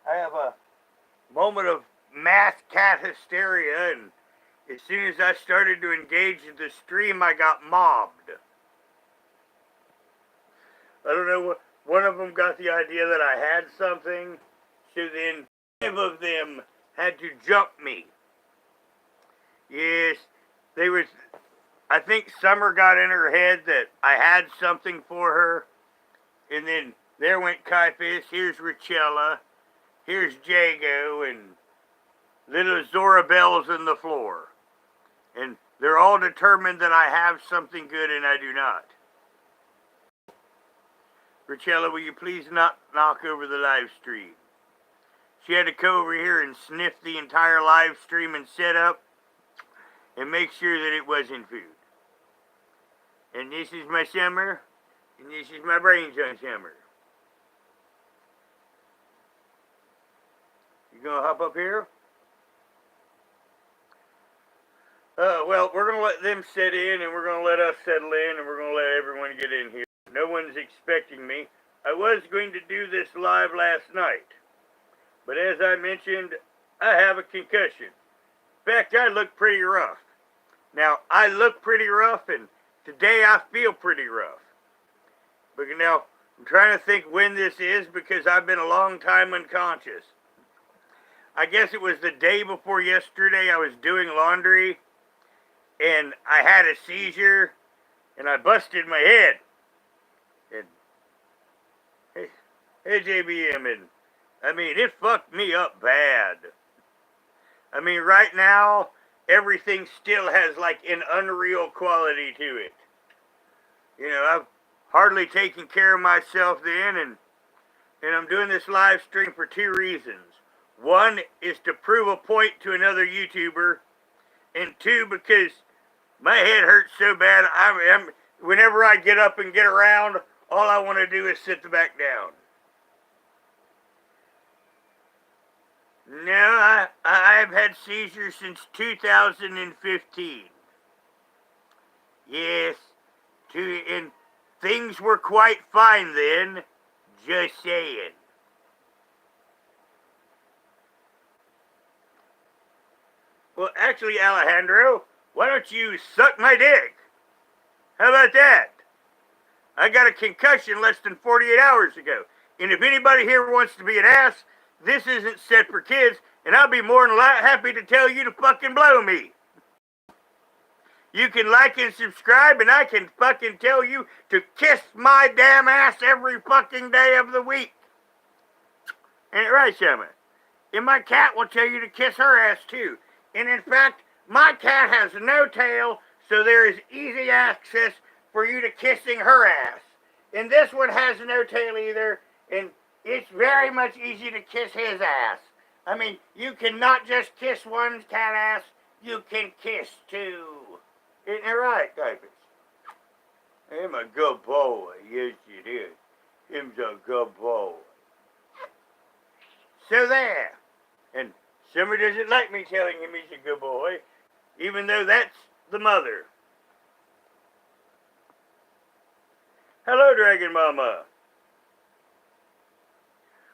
I have a moment of mass cat hysteria, and as soon as I started to engage in the stream, I got mobbed. I don't know what. One of them got the idea that I had something, so then 5 of them had to jump me. Yes, they was. I think Summer got in her head that I had something for her, and then there went Caiaphas. Here's Richella. Here's Jago, and little Zorabelle's on the floor, and they're all determined that I have something good and I do not. Richella, will you please not knock over the live stream? She had to come over here and sniff the entire live stream and set up and make sure that it wasn't food. And this is my Summer, and this is my brains on Summer. You gonna hop up here? Well, we're gonna let them sit in, and we're gonna let us settle in, and we're gonna let everyone get in here. No one's expecting me. I was going to do this live last night, but as I mentioned, I have a concussion. In fact, I look pretty rough. Now, I look pretty rough, and today I feel pretty rough. But now, I'm trying to think when this is because I've been a long time unconscious. I guess it was the day before yesterday. I was doing laundry, and I had a seizure, and I busted my head. And hey JBM, and I mean, it fucked me up bad. I mean, right now, everything still has like an unreal quality to it. You know, I've hardly taken care of myself then, and I'm doing this live stream for 2 reasons. One is to prove a point to another YouTuber, and 2, because my head hurts so bad, whenever I get up and get around, all I want to do is sit the back down. No, I've had seizures since 2015. Yes, and things were quite fine then, just saying. Well, actually, Alejandro, why don't you suck my dick? How about that? I got a concussion less than 48 hours ago. And if anybody here wants to be an ass, this isn't set for kids, and I'll be more than happy to tell you to fucking blow me. You can like and subscribe, and I can fucking tell you to kiss my damn ass every fucking day of the week. Ain't it right, Summer? And my cat will tell you to kiss her ass too. And in fact, my cat has no tail, so there is easy access for you to kissing her ass. And this one has no tail either, and it's very much easy to kiss his ass. I mean, you cannot just kiss one's cat ass, you can kiss 2. Isn't it right, Caiaphas? I'm a good boy. Yes, it is. Him's a good boy. So there. And Summer doesn't like me telling him he's a good boy, even though that's the mother. Hello, Dragon Mama.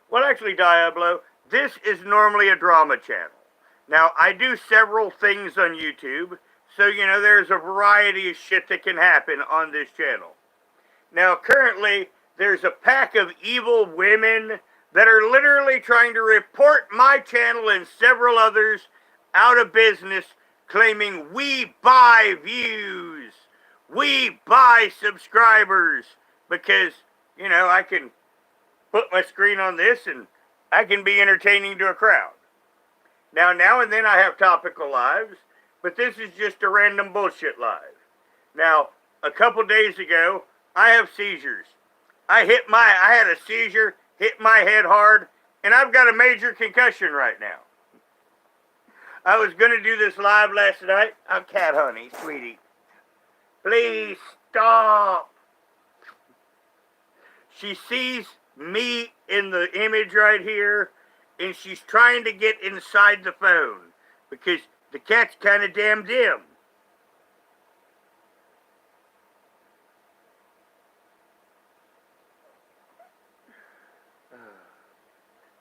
Well, actually, Diablo, this is normally a drama channel. Now, I do several things on YouTube, so, you know, there's a variety of shit that can happen on this channel. Now, currently, there's a pack of evil women that are literally trying to report my channel and several others out of business, claiming we buy views, we buy subscribers, because, you know, I can put my screen on this and I can be entertaining to a crowd. Now and then I have topical lives, but this is just a random bullshit live. Now, a couple days ago, I have seizures. I had a seizure, hit my head hard, and I've got a major concussion right now. I was going to do this live last night. I'm Cat Honey, sweetie. Please stop. She sees me in the image right here, and she's trying to get inside the phone because the cat's kind of damn dim.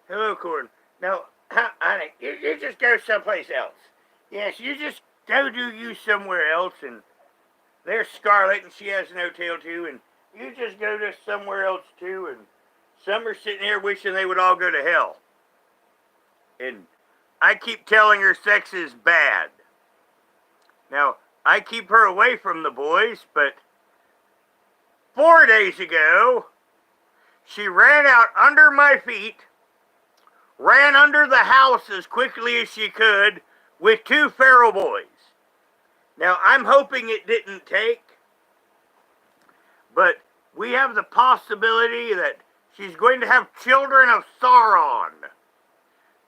Hello, Corn. No, honey, you just go someplace else. Yes, you just go do you somewhere else, and there's Scarlett, and she has no tail too, and you just go to somewhere else too, and some are sitting here wishing they would all go to hell. And I keep telling her sex is bad. Now, I keep her away from the boys, but 4 days ago, she ran out under my feet, ran under the house as quickly as she could with 2 feral boys. Now, I'm hoping it didn't take, but we have the possibility that she's going to have children of Sauron.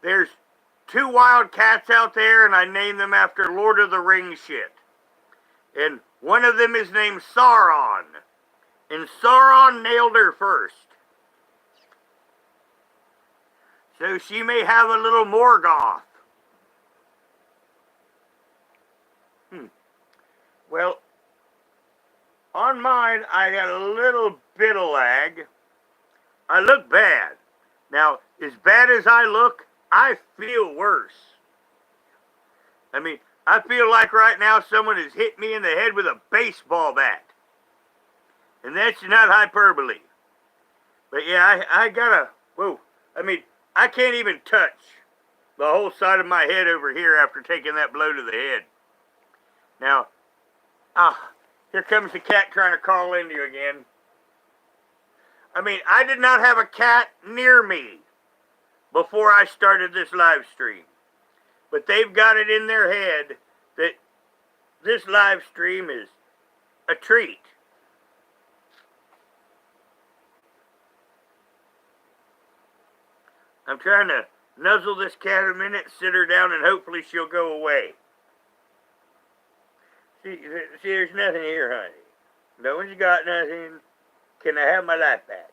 There's 2 wild cats out there, and I named them after Lord of the Rings shit. And one of them is named Sauron. And Sauron nailed her first. So she may have a little Morgoth. Well, on mine, I got a little bit of lag. I look bad. Now, as bad as I look, I feel worse. I mean, I feel like right now someone has hit me in the head with a baseball bat. And that's not hyperbole. But yeah, I gotta, whoa. I mean, I can't even touch the whole side of my head over here after taking that blow to the head. Now, here comes the cat trying to call into you again. I mean, I did not have a cat near me before I started this live stream. But they've got it in their head that this live stream is a treat. I'm trying to nuzzle this cat a minute, sit her down, and hopefully she'll go away. See, there's nothing here, honey. No one's got nothing. Can I have my life back?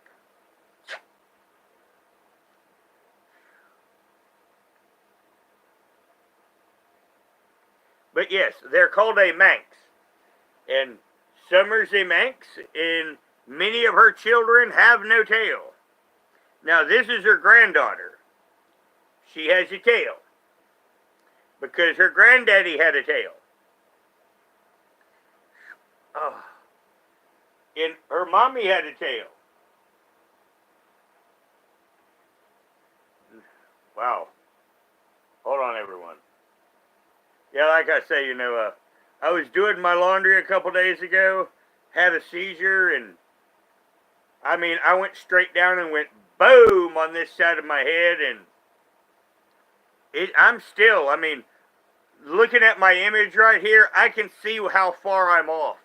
But yes, they're called a Manx. And Summer's a Manx, and many of her children have no tail. Now, this is her granddaughter. She has a tail. Because her granddaddy had a tail. Oh. And her mommy had a tail. Wow. Hold on, everyone. Yeah, like I say, I was doing my laundry a couple days ago, had a seizure, and I mean, I went straight down and went boom on this side of my head, and I'm still, I mean, looking at my image right here, I can see how far I'm off.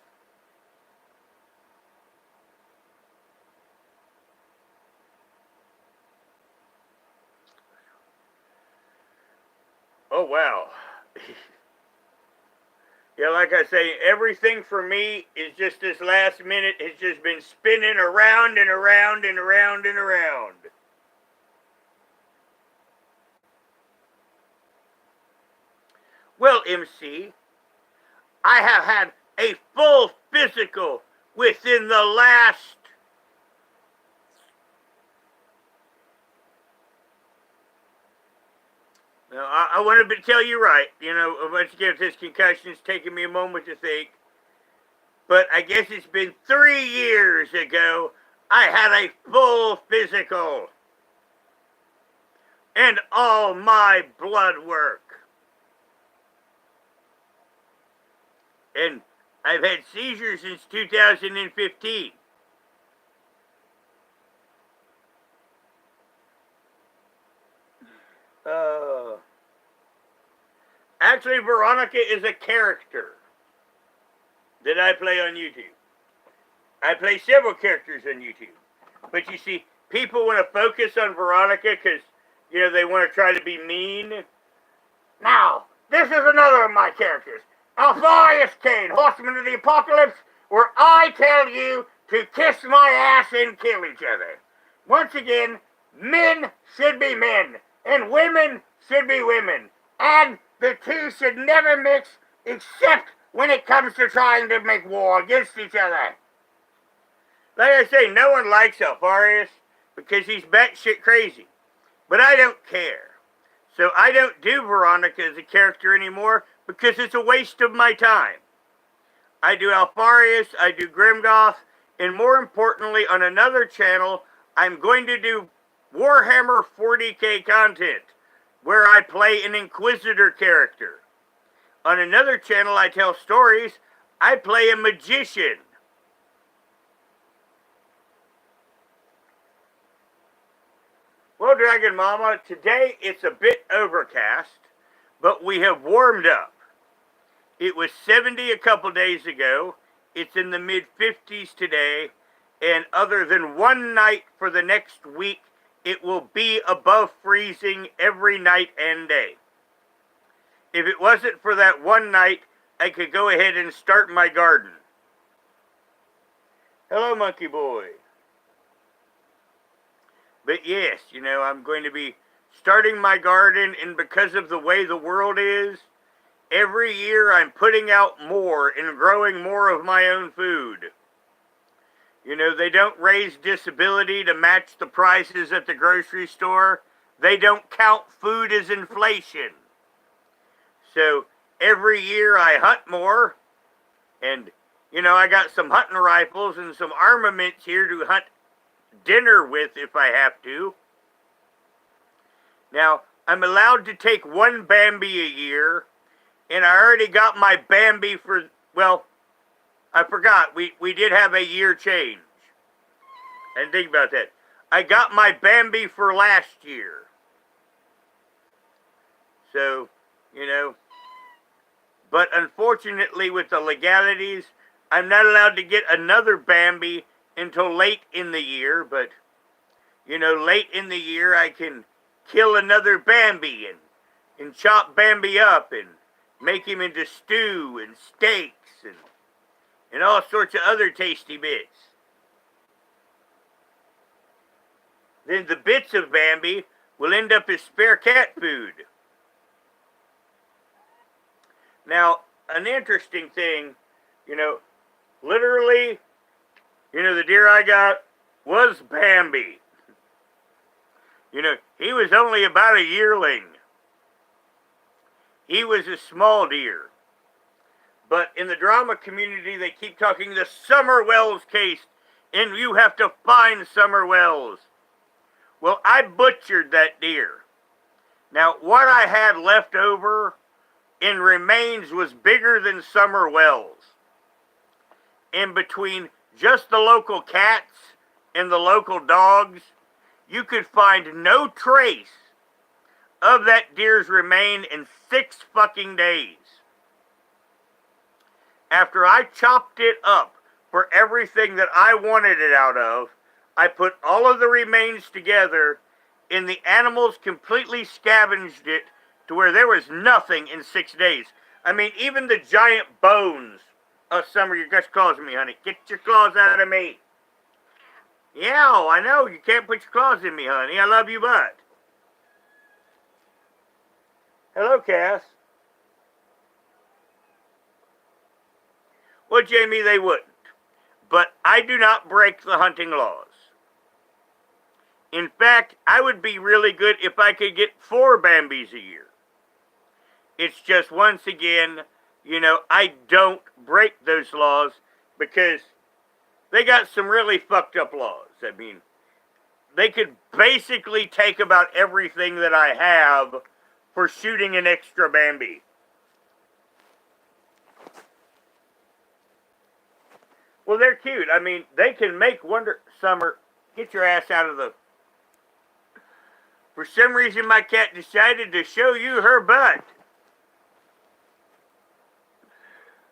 Oh, wow. Yeah, like I say, everything for me is just this last minute has just been spinning around and around and around and around. Well, MC, I have had a full physical within the last Now, I wanted to tell you right, once again, this concussion's taking me a moment to think. But I guess it's been 3 years ago, I had a full physical. And all my blood work. And I've had seizures since 2015. Actually, Veronica is a character that I play on YouTube. I play several characters on YouTube. But you see, people want to focus on Veronica because, they want to try to be mean. Now, this is another of my characters. Alpharius Kane, Horseman of the Apocalypse, where I tell you to kiss my ass and kill each other. Once again, men should be men, and women should be women. And the two should never mix except when it comes to trying to make war against each other. Like I say, no one likes Alpharius because he's batshit crazy. But I don't care. So I don't do Veronica as a character anymore because it's a waste of my time. I do Alfarius, I do Grimgoth, and more importantly, on another channel, I'm going to do Warhammer 40k content, where I play an Inquisitor character. On another channel, I tell stories, I play a magician. Well, Dragon Mama, today it's a bit overcast, but we have warmed up. It was 70 a couple days ago. It's in the mid-50s today, and other than one night for the next week, it will be above freezing every night and day. If it wasn't for that one night, I could go ahead and start my garden. Hello, Monkey Boy. But yes, you know, I'm going to be starting my garden, and because of the way the world is, every year I'm putting out more and growing more of my own food. You know, they don't raise disability to match the prices at the grocery store. They don't count food as inflation. So every year I hunt more, and, you know, I got some hunting rifles and some armaments here to hunt dinner with if I have to. Now, I'm allowed to take one Bambi a year, and I already got my Bambi for, well, I forgot, we did have a year change. I didn't think about that. I got my Bambi for last year. So, you know, but unfortunately with the legalities, I'm not allowed to get another Bambi until late in the year, but, you know, late in the year I can kill another Bambi and chop Bambi up and make him into stew and steaks and all sorts of other tasty bits. Then the bits of Bambi will end up as spare cat food. Now, an interesting thing, you know, literally, you know, the deer I got was Bambi. You know, he was only about a yearling. He was a small deer. But in the drama community, they keep talking the Summer Wells case, and you have to find Summer Wells. Well, I butchered that deer. Now, what I had left over in remains was bigger than Summer Wells. And between just the local cats and the local dogs, you could find no trace of that deer's remain in 6 fucking days. After I chopped it up for everything that I wanted it out of, I put all of the remains together, and the animals completely scavenged it to where there was nothing in 6 days. I mean, even the giant bones. Oh, Summer, you got your claws in me, honey. Get your claws out of me. Yeah, I know. You can't put your claws in me, honey. I love you, but. Hello, Cass. Well, Jamie, they wouldn't. But I do not break the hunting laws. In fact, I would be really good if I could get 4 Bambis a year. It's just, once again, you know, I don't break those laws because they got some really fucked up laws. I mean, they could basically take about everything that I have for shooting an extra Bambi. Well, they're cute. I mean, they can make wonder... Summer, get your ass out of the... For some reason, my cat decided to show you her butt.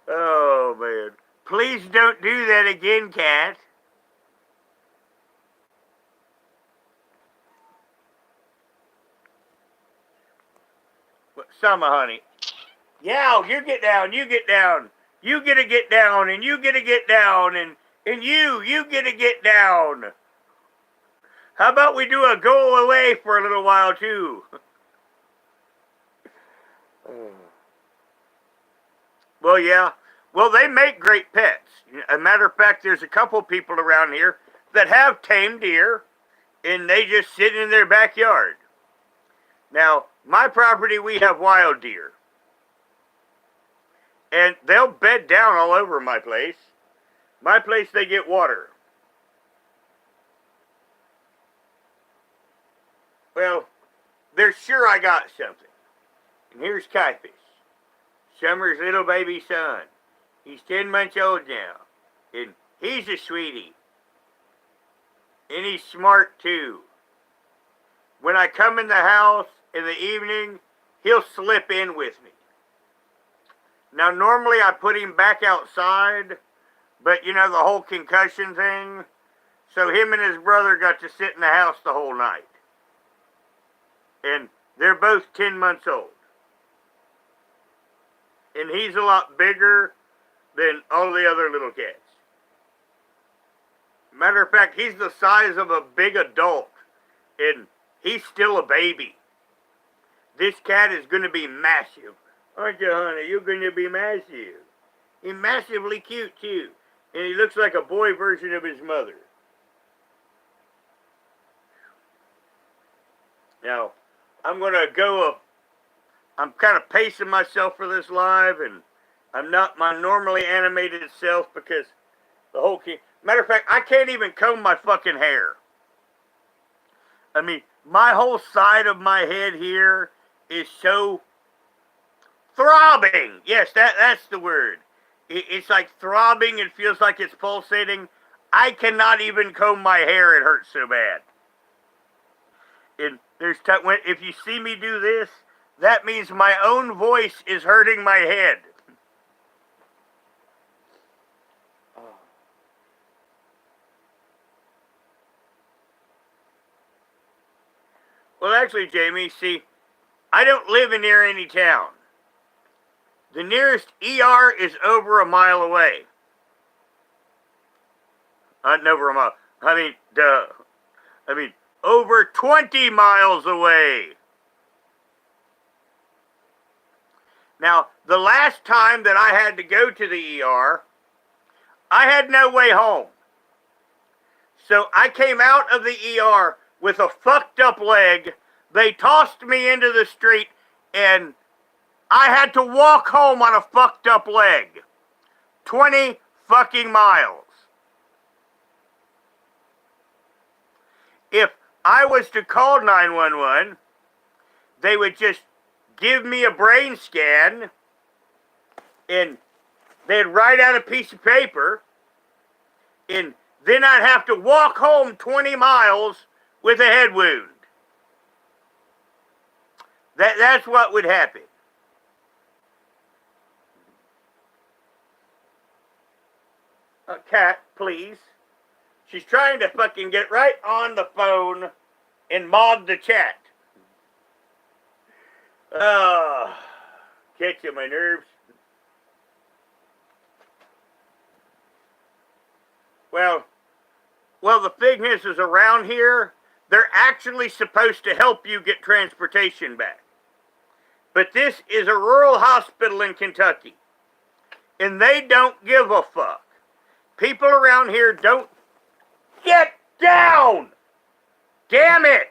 Oh, man. Please don't do that again, cat. Summer, honey. Yeah, you get down, you get down. You get to get down, and you get to get down, and you get to get down. How about we do a go away for a little while, too? Well, yeah. Well, they make great pets. As a matter of fact, there's a couple people around here that have tamed deer, and they just sit in their backyard. Now, my property, we have wild deer. And they'll bed down all over my place. My place, they get water. Well, they're sure I got something. And here's Kaifish, Summer's little baby son. He's 10 months old now. And he's a sweetie. And he's smart too. When I come in the house in the evening, he'll slip in with me. Now, normally I put him back outside, but you know, the whole concussion thing. So him and his brother got to sit in the house the whole night. And they're both 10 months old. And he's a lot bigger than all the other little cats. Matter of fact, he's the size of a big adult. And he's still a baby. This cat is going to be massive. Aren't you, honey? You're going to be massive. He's massively cute, too. And he looks like a boy version of his mother. Now, I'm going to I'm kind of pacing myself for this live, and I'm not my normally animated self because the whole matter of fact, I can't even comb my fucking hair. I mean, my whole side of my head here is so throbbing. Yes, that's the word. It's like throbbing. It feels like it's pulsating. I cannot even comb my hair. It hurts so bad. And there's if you see me do this, that means my own voice is hurting my head. Well, actually, Jamie, see, I don't live in near any town. The nearest ER is over a mile away. Not over a mile. I mean, duh. I mean, over 20 miles away. Now, the last time that I had to go to the ER, I had no way home. So I came out of the ER with a fucked up leg. They tossed me into the street, and I had to walk home on a fucked up leg. 20 fucking miles. If I was to call 911, they would just give me a brain scan, and they'd write out a piece of paper, and then I'd have to walk home 20 miles with a head wound. That's what would happen. Cat, please. She's trying to fucking get right on the phone and mod the chat. Catching my nerves. Well, the thing is around here, they're actually supposed to help you get transportation back. But this is a rural hospital in Kentucky. And they don't give a fuck. People around here don't get down! Damn it!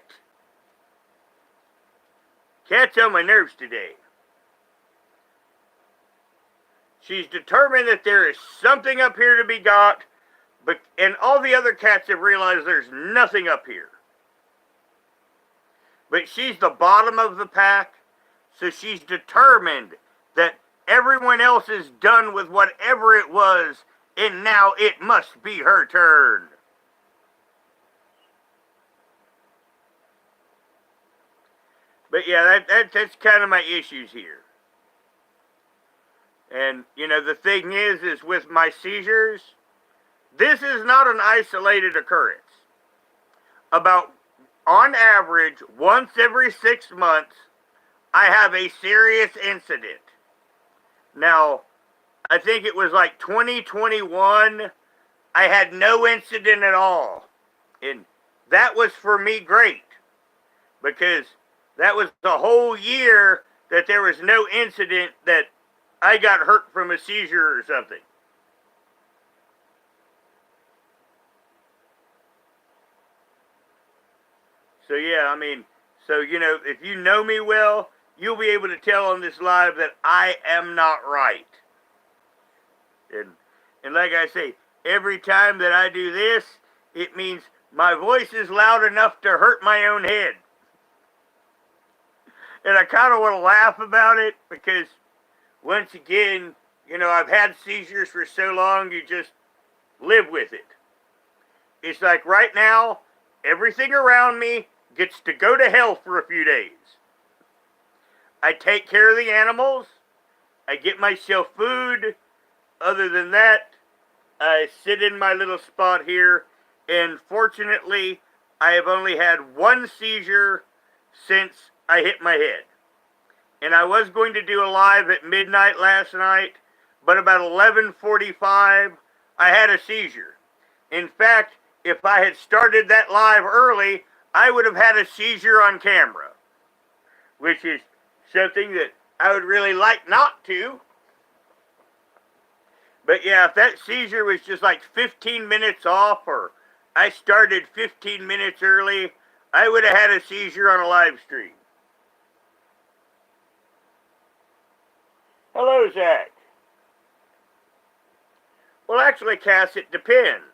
Cat's on my nerves today. She's determined that there is something up here to be got, and all the other cats have realized there's nothing up here. But she's the bottom of the pack, so she's determined that everyone else is done with whatever it was, and now it must be her turn. But yeah, that's kind of my issues here. And, you know, the thing is with my seizures, this is not an isolated occurrence. About, on average, once every 6 months, I have a serious incident. Now, I think it was like 2021, I had no incident at all. And that was for me great. Because that was the whole year that there was no incident that I got hurt from a seizure or something. So yeah, I mean, So, if you know me well, you'll be able to tell on this live that I am not right. And like I say, every time that I do this, it means my voice is loud enough to hurt my own head. And I kind of want to laugh about it because, once again, I've had seizures for so long, you just live with it. It's like right now, everything around me gets to go to hell for a few days. I take care of the animals. I get myself food. Other than that, I sit in my little spot here. And fortunately, I have only had one seizure since I hit my head. And I was going to do a live at midnight last night, but about 11:45, I had a seizure. In fact, if I had started that live early, I would have had a seizure on camera, which is something that I would really like not to. But yeah, if that seizure was just like 15 minutes off, or I started 15 minutes early, I would have had a seizure on a live stream. Hello, Zach. Well, actually, Cass, it depends.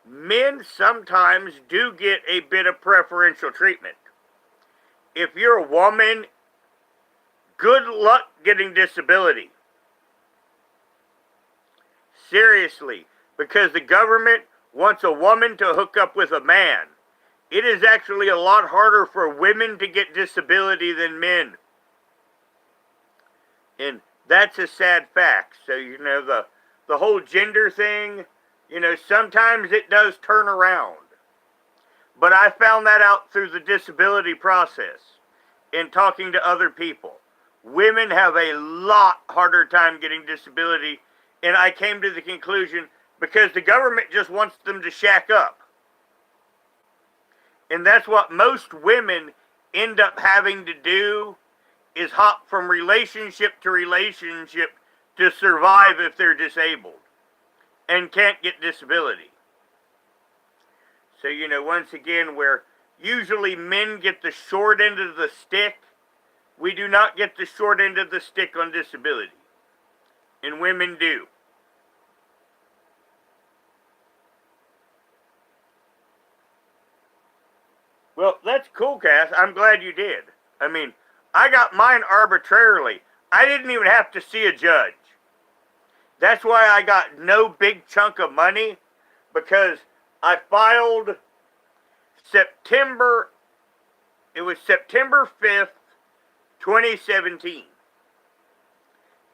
Men sometimes do get a bit of preferential treatment. If you're a woman, good luck getting disability. Seriously, because the government wants a woman to hook up with a man. It is actually a lot harder for women to get disability than men. And that's a sad fact. So, the whole gender thing, sometimes it does turn around. But I found that out through the disability process in talking to other people. Women have a lot harder time getting disability, and I came to the conclusion because the government just wants them to shack up. And that's what most women end up having to do, is hop from relationship to relationship to survive if they're disabled and can't get disability. So, once again, where usually men get the short end of the stick, we do not get the short end of the stick on disability. And women do. Well, that's cool, Cass. I'm glad you did. I mean, I got mine arbitrarily. I didn't even have to see a judge. That's why I got no big chunk of money, because I filed it was September 5th, 2017.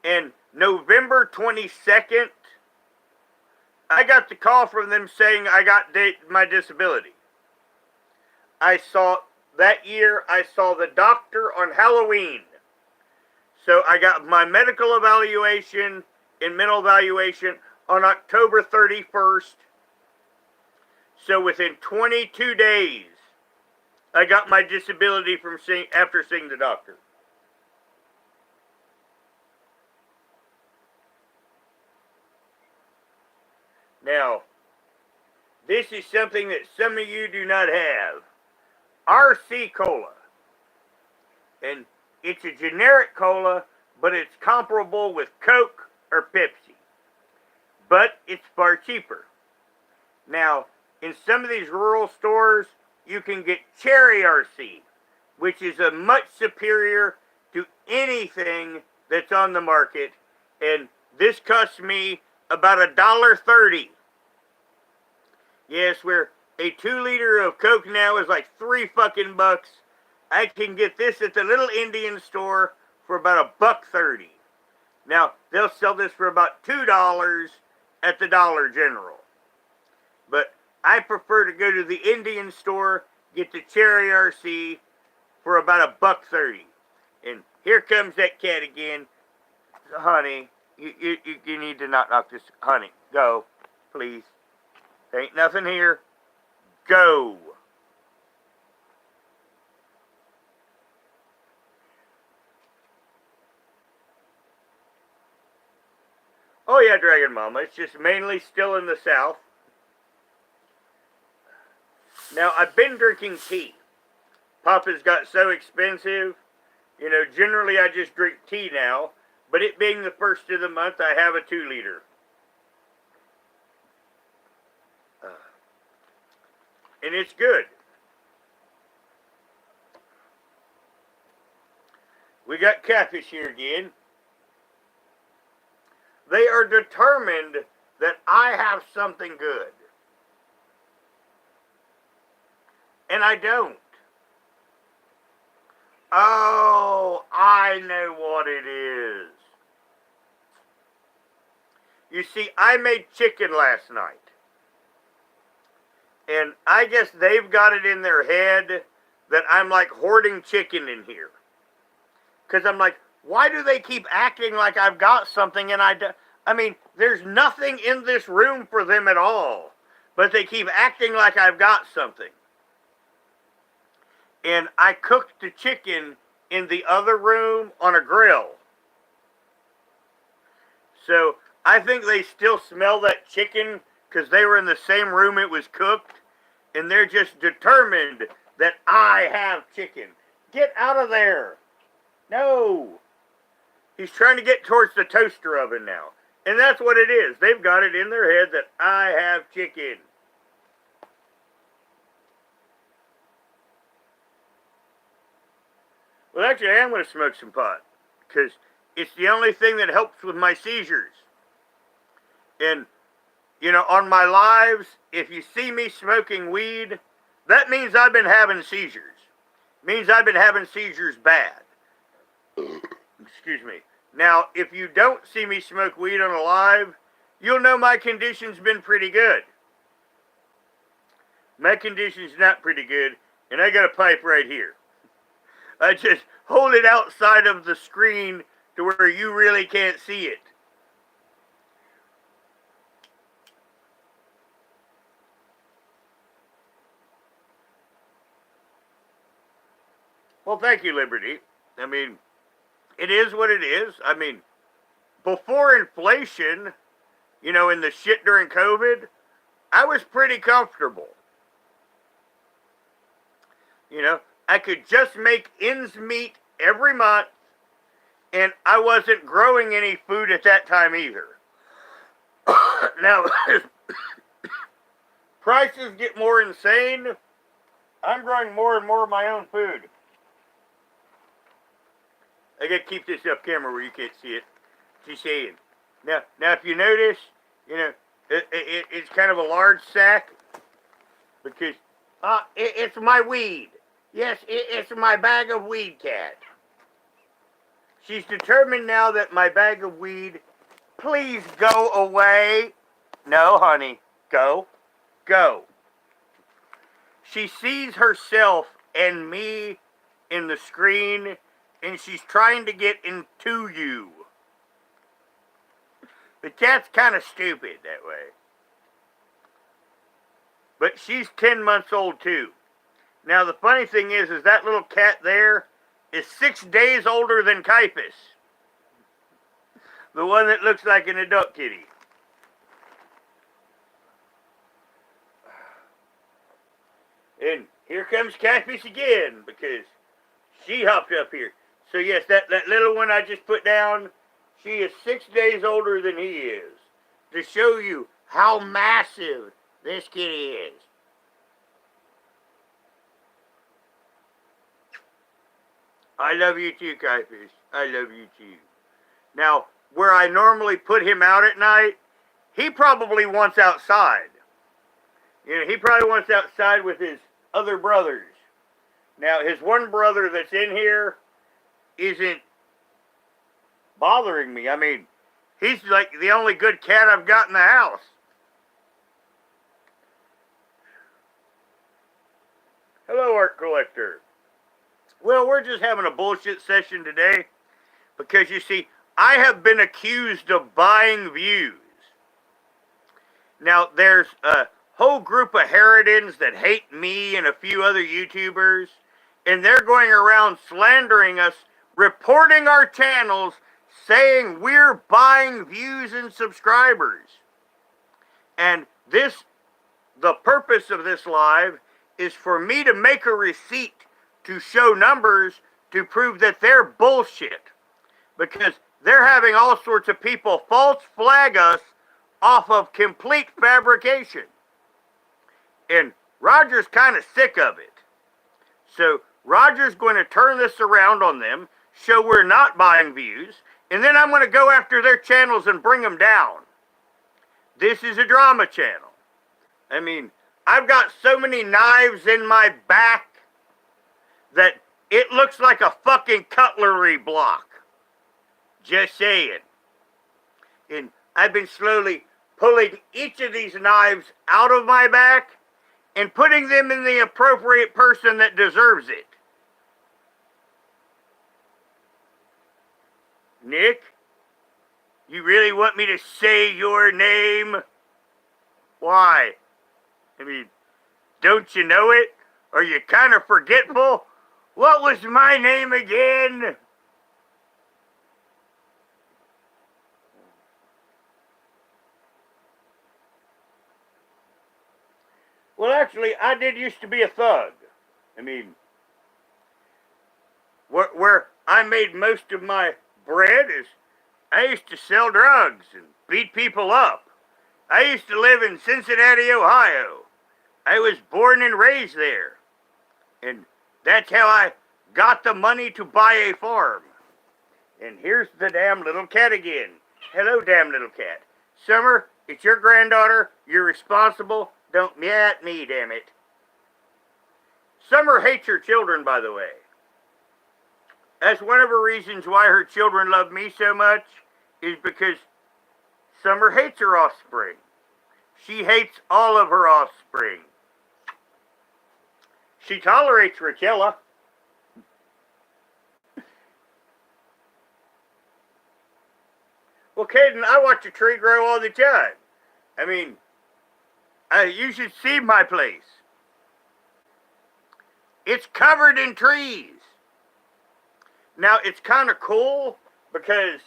And November 22nd, I got the call from them saying I got my disability. That year, I saw the doctor on Halloween. So I got my medical evaluation and mental evaluation on October 31st. So within 22 days, I got my disability after seeing the doctor. Now, this is something that some of you do not have. RC Cola. And it's a generic cola, but it's comparable with Coke or Pepsi. But it's far cheaper. Now, in some of these rural stores, you can get cherry RC, which is a much superior to anything that's on the market. And this cost me about $1.30. Yes, where a 2-liter of Coke now is like $3 I can get this at the little Indian store for about $1.30. Now, they'll sell this for about $2 at the Dollar General. But I prefer to go to the Indian store, get the cherry RC for about $1.30. And here comes that cat again. Honey, you need to not knock this. Honey, go, please. There ain't nothing here. Go. Oh yeah, Dragon Mama. It's just mainly still in the South. Now, I've been drinking tea. Papa's got so expensive. You know, generally I just drink tea now, but it being the first of the month, I have a 2-liter. And it's good. We got catfish here again. They are determined that I have something good. And I don't. Oh, I know what it is. You see, I made chicken last night. And I guess they've got it in their head that I'm like hoarding chicken in here. Because I'm like, why do they keep acting like I've got something and I don't? I mean, there's nothing in this room for them at all. But they keep acting like I've got something. And I cooked the chicken in the other room on a grill. So I think they still smell that chicken because they were in the same room it was cooked. And they're just determined that I have chicken. Get out of there. No. He's trying to get towards the toaster oven now. And that's what it is. They've got it in their head that I have chicken. Well, actually, I am going to smoke some pot. Because it's the only thing that helps with my seizures. And, you know, on my lives, if you see me smoking weed, that means I've been having seizures. It means I've been having seizures bad. Excuse me. Now, if you don't see me smoke weed on a live, you'll know my condition's been pretty good. My condition's not pretty good, and I got a pipe right here. I just hold it outside of the screen to where you really can't see it. Well, thank you, Liberty. I mean, it is what it is. I mean, before inflation, you know, in the shit during COVID, I was pretty comfortable. You know, I could just make ends meet every month, and I wasn't growing any food at that time either. Now, prices get more insane. I'm growing more and more of my own food. I gotta keep this up camera where you can't see it. Just saying. Now, if you notice, you know, it's kind of a large sack because it's my weed. Yes, it's my bag of weed, cat. She's determined now that my bag of weed, please go away. No, honey, go. She sees herself and me in the screen, and she's trying to get into you. The cat's kind of stupid that way. But she's 10 months old too. Now the funny thing is that little cat there is 6 days older than Caiaphas. The one that looks like an adult kitty. And here comes Caiaphas again because she hopped up here. So yes, that little one I just put down, she is 6 days older than he is. To show you how massive this kitty is. I love you too, Caiaphas. I love you too. Now, where I normally put him out at night, he probably wants outside. You know, he probably wants outside with his other brothers. Now, his one brother that's in here isn't bothering me. I mean, he's like the only good cat I've got in the house. Hello, art collector. Well, we're just having a bullshit session today because, you see, I have been accused of buying views. Now, there's a whole group of Herodins that hate me and a few other YouTubers, and they're going around slandering us, reporting our channels, saying we're buying views and subscribers. And the purpose of this live is for me to make a receipt to show numbers to prove that they're bullshit. Because they're having all sorts of people false flag us off of complete fabrication. And Roger's kind of sick of it. So Roger's going to turn this around on them, show we're not buying views, and then I'm going to go after their channels and bring them down. This is a drama channel. I mean, I've got so many knives in my back that it looks like a fucking cutlery block. Just saying. And I've been slowly pulling each of these knives out of my back and putting them in the appropriate person that deserves it. Nick, you really want me to say your name? Why? I mean, don't you know it? Are you kind of forgetful? What was my name again? Well, actually, I did used to be a thug. I mean, where I made most of my bread is I used to sell drugs and beat people up. I used to live in Cincinnati, Ohio. I was born and raised there. And that's how I got the money to buy a farm. And here's the damn little cat again. Hello, damn little cat. Summer, it's your granddaughter. You're responsible. Don't meow at me, damn it. Summer hates her children, by the way. That's one of her reasons why her children love me so much, is because Summer hates her offspring. She hates all of her offspring. She tolerates Rachella. Well, Caden, I watch a tree grow all the time. I mean, you should see my place. It's covered in trees. Now, it's kind of cool because,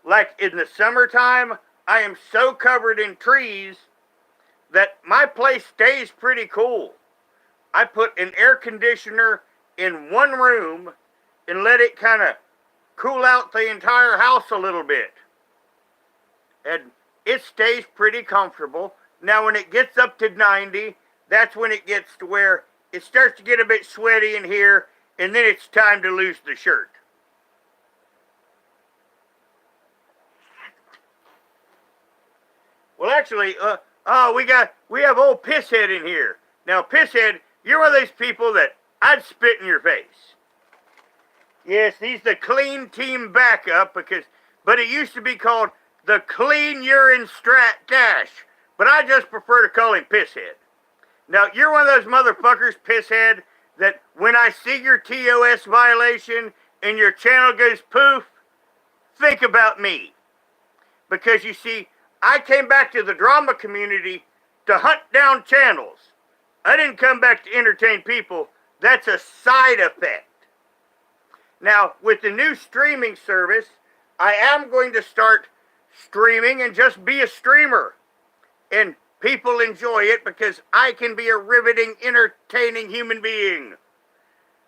like in the summertime, I am so covered in trees that my place stays pretty cool. I put an air conditioner in one room and let it kind of cool out the entire house a little bit. And it stays pretty comfortable. Now, when it gets up to 90, that's when it gets to where it starts to get a bit sweaty in here, and then it's time to lose the shirt. Well, actually, we have old Pisshead in here. Now, Pisshead, you're one of those people that I'd spit in your face. Yes, he's the clean team backup but it used to be called the clean urine strat dash. But I just prefer to call him Pisshead. Now, you're one of those motherfuckers, Pisshead, that when I see your TOS violation and your channel goes poof, think about me. Because you see, I came back to the drama community to hunt down channels. I didn't come back to entertain people. That's a side effect. Now, with the new streaming service, I am going to start streaming and just be a streamer. And people enjoy it because I can be a riveting, entertaining human being.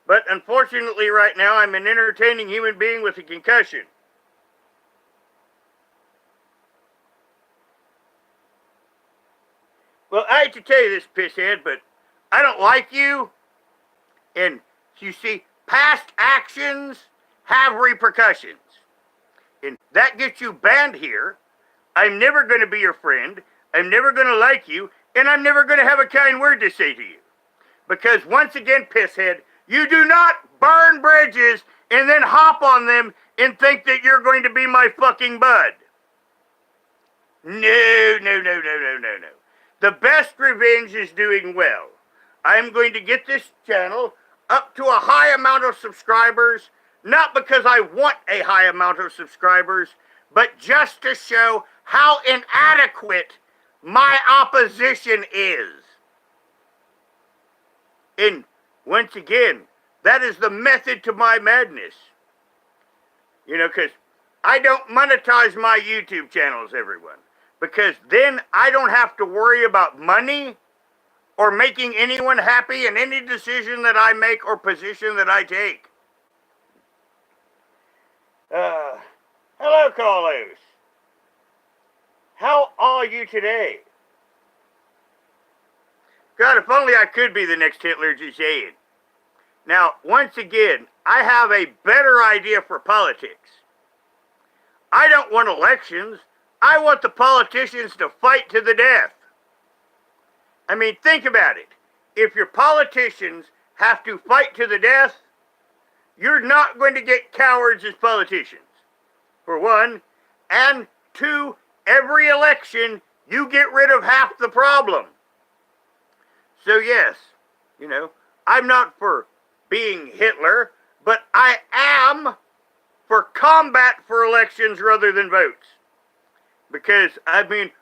But unfortunately right now, I'm an entertaining human being with a concussion. Well, I hate to tell you this, Pisshead, but I don't like you. And you see, past actions have repercussions. And that gets you banned here. I'm never going to be your friend. I'm never going to like you. And I'm never going to have a kind word to say to you. Because once again, Pisshead, you do not burn bridges and then hop on them and think that you're going to be my fucking bud. No. The best revenge is doing well. I'm going to get this channel up to a high amount of subscribers, not because I want a high amount of subscribers, but just to show how inadequate my opposition is. And once again, that is the method to my madness. You know, because I don't monetize my YouTube channels, everyone. Because then I don't have to worry about money or making anyone happy in any decision that I make or position that I take. Hello, Carlos. How are you today? God, if only I could be the next Hitler just saying. Now, once again, I have a better idea for politics. I don't want elections. I want the politicians to fight to the death. I mean, think about it. If your politicians have to fight to the death, you're not going to get cowards as politicians, for one. And two, every election, you get rid of half the problem. So yes, I'm not for being Hitler, but I am for combat for elections rather than votes. Because,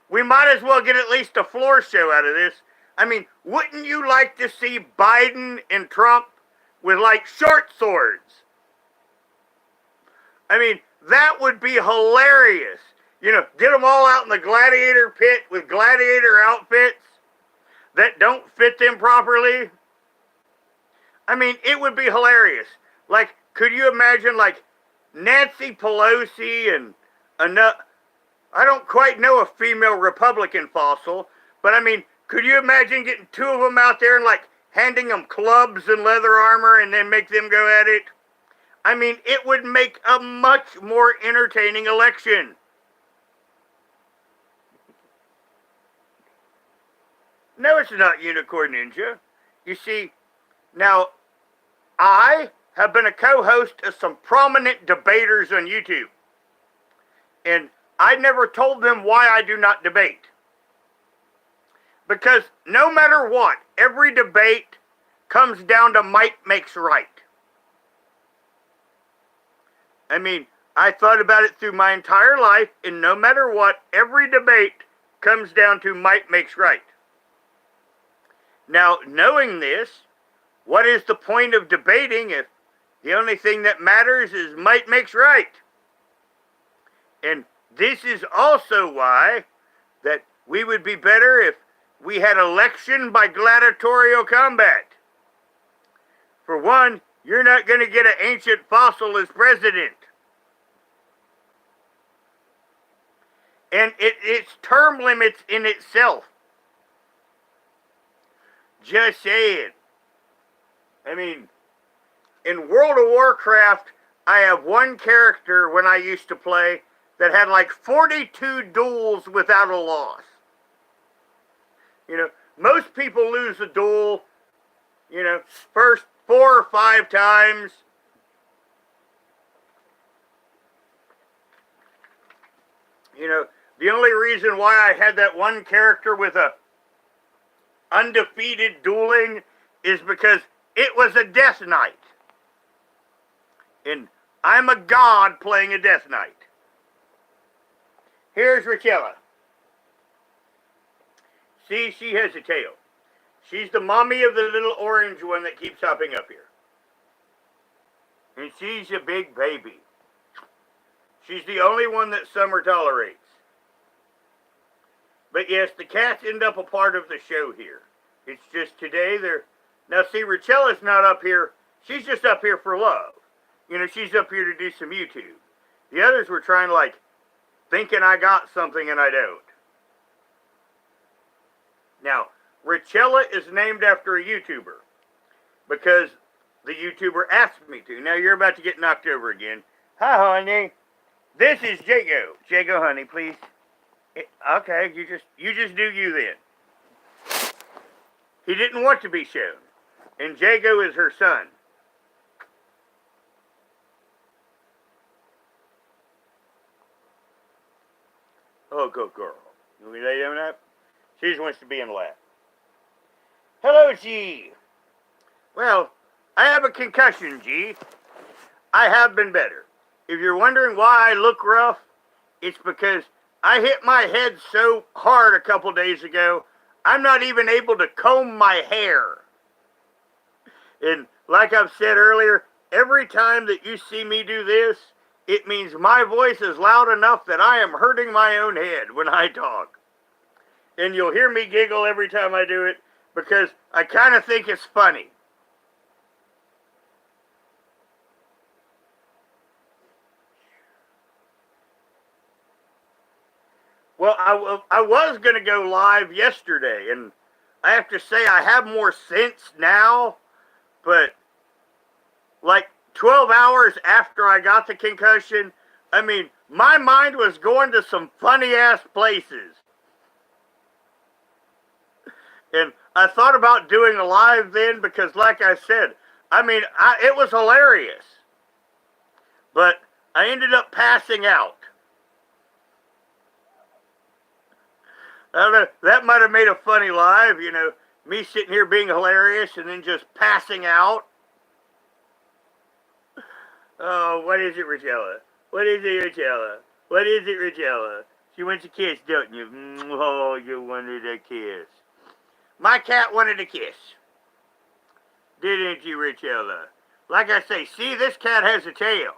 we might as well get at least a floor show out of this. Wouldn't you like to see Biden and Trump with, short swords? That would be hilarious. Get them all out in the gladiator pit with gladiator outfits that don't fit them properly. It would be hilarious. Could you imagine, Nancy Pelosi and I don't quite know a female Republican fossil, but could you imagine getting two of them out there and handing them clubs and leather armor and then make them go at it? It would make a much more entertaining election. No, it's not Unicorn Ninja. You see, now, I have been a co-host of some prominent debaters on YouTube. And I never told them why I do not debate. Because no matter what, every debate comes down to might makes right. I thought about it through my entire life, and no matter what, every debate comes down to might makes right. Now, knowing this, what is the point of debating if the only thing that matters is might makes right? And this is also why that we would be better if we had election by gladiatorial combat. For one, you're not going to get an ancient fossil as president. And it's term limits in itself. Just saying. In World of Warcraft, I have one character when I used to play that had 42 duels without a loss. Most people lose a duel, first 4 or 5 times. The only reason why I had that one character with a undefeated dueling is because it was a death knight. And I'm a god playing a death knight. Here's Rachella. See, she has a tail. She's the mommy of the little orange one that keeps hopping up here. And she's a big baby. She's the only one that Summer tolerates. But yes, the cats end up a part of the show here. It's just today they're... Now see, Rachella's not up here. She's just up here for love. She's up here to do some YouTube. The others were trying thinking I got something and I don't. Now, Rachella is named after a YouTuber. Because the YouTuber asked me to. Now you're about to get knocked over again. Hi, honey. This is Jago. Jago, honey, please. Okay, you just do you then. He didn't want to be shown. And Jago is her son. Oh, good girl. You want me to lay down that? She just wants to be in the lap. Hello, G. Well, I have a concussion, G. I have been better. If you're wondering why I look rough, it's because I hit my head so hard a couple days ago, I'm not even able to comb my hair. And like I've said earlier, every time that you see me do this, it means my voice is loud enough that I am hurting my own head when I talk. And you'll hear me giggle every time I do it, because I kind of think it's funny. Well, I was going to go live yesterday, and I have to say I have more sense now, but like 12 hours after I got the concussion, I mean, my mind was going to some funny-ass places. And I thought about doing a live then because, like I said, I mean, it was hilarious. But I ended up passing out. I don't know, that might have made a funny live, you know, me sitting here being hilarious and then just passing out. Oh, what is it, Regella? What is it, Regella? What is it, Regella? She wants a kiss, don't you? Oh, you wanted a kiss. My cat wanted a kiss. Didn't you, Regella? Like I say, see, this cat has a tail.